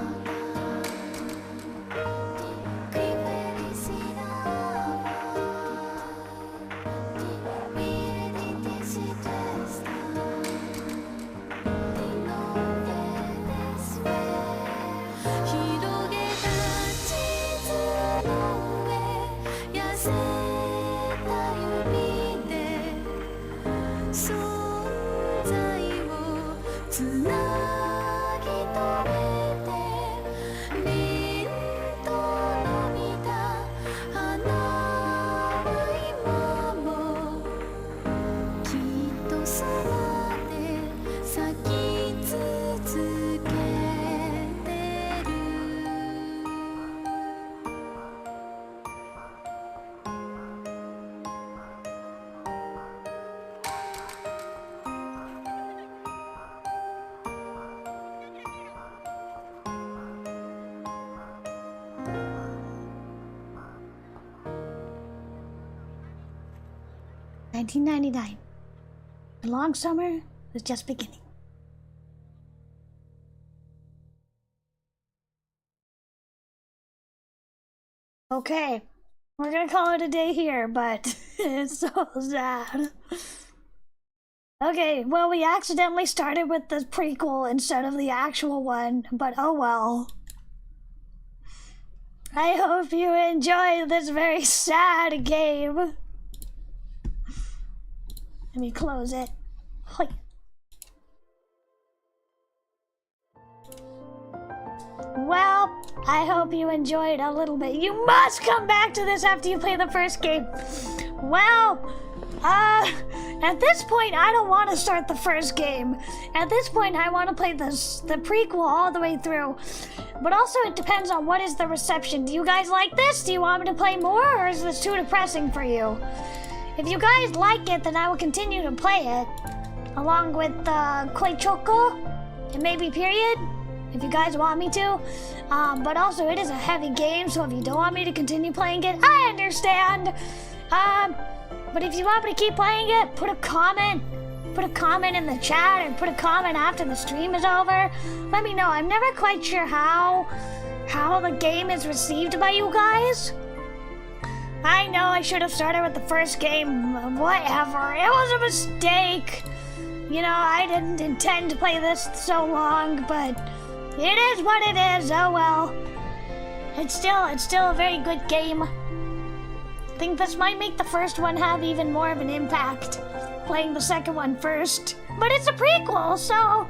$19.99. The long summer was just beginning. Okay, we're gonna call it a day here, but it's so sad. Okay, well, we accidentally started with the prequel instead of the actual one, but oh well. I hope you enjoyed this very sad game. Let me close it. Hoi. Well, I hope you enjoyed a little bit. You must come back to this after you play the first game. Well, at this point, I don't want to start the first game. At this point, I want to play the prequel all the way through. But also, it depends on what is the reception. Do you guys like this? Do you want me to play more, or is this too depressing for you? If you guys like it, then I will continue to play it, along with Koi Choco and maybe Period, if you guys want me to. But also, it is a heavy game, so if you don't want me to continue playing it, I understand. But if you want me to keep playing it, put a comment in the chat, and put a comment after the stream is over. Let me know. I'm never quite sure how the game is received by you guys. I know I should have started with the first game, whatever. It was a mistake. You know, I didn't intend to play this so long, but it is what it is. Oh well. It's still a very good game. I think this might make the first one have even more of an impact, playing the second one first. But it's a prequel, so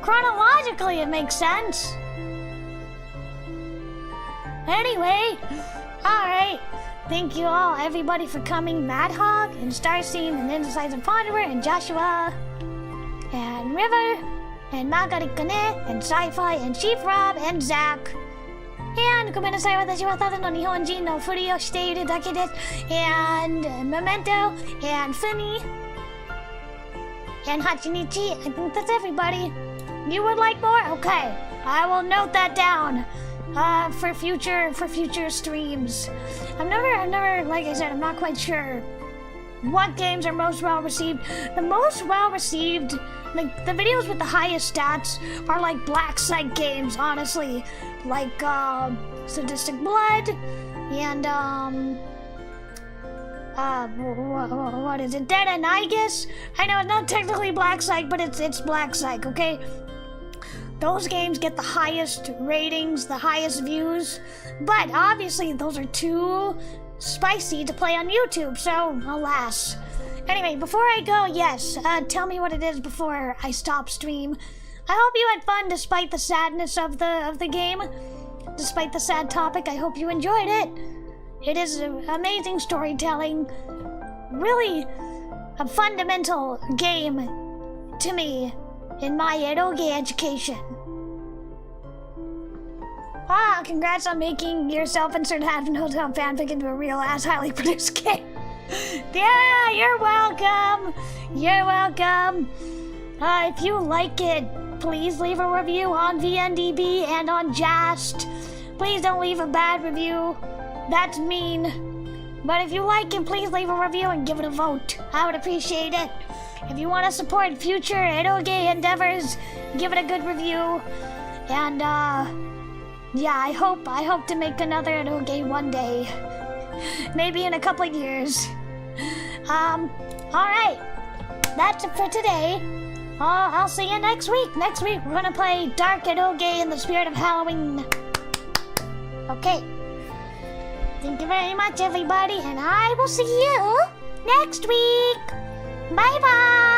chronologically it makes sense. Anyway, alright. Thank you all, everybody, for coming. Mad Hog, and Starseam, and Indecisive Ponderer, and Joshua, and River, and Magarikane, and Sci-Fi, and Chief Rob, and Zach. And ごめんなさい、私はただの日本人のふりをしているだけです。And Memento, and Fumi, and Hachinichi. I think that's everybody. You would like more? Okay, I will note that down. For future streams. I'm never, like I said, I'm not quite sure what games are most well received. The most well received, like the videos with the highest stats are like Black Site games, honestly. Like Sadistic Blood and what is it? Dead and Igus? I know it's not technically Black Site, but it's Black Site, okay? Those games get the highest ratings, the highest views, but obviously those are too spicy to play on YouTube, so alas. Anyway, before I go, yes, tell me what it is before I stop stream. I hope you had fun despite the sadness of the game. Despite the sad topic, I hope you enjoyed it. It is amazing storytelling. Really a fundamental game to me in my eroge education. Congrats on making yourself insert Hadron Hotel fanfic into a real-ass, highly produced game. Yeah, you're welcome. You're welcome. If you like it, please leave a review on VNDB and on Just. Please don't leave a bad review. That's mean. But if you like it, please leave a review and give it a vote. I would appreciate it. If you want to support future eroge endeavors, give it a good review. And yeah, I hope to make another eroge one day. Maybe in a couple of years. Alright. That's it for today. I'll see you next week. Next week we're gonna play Dark eroge in the spirit of Halloween. Okay. Thank you very much, everybody, and I will see you next week. Bye-bye.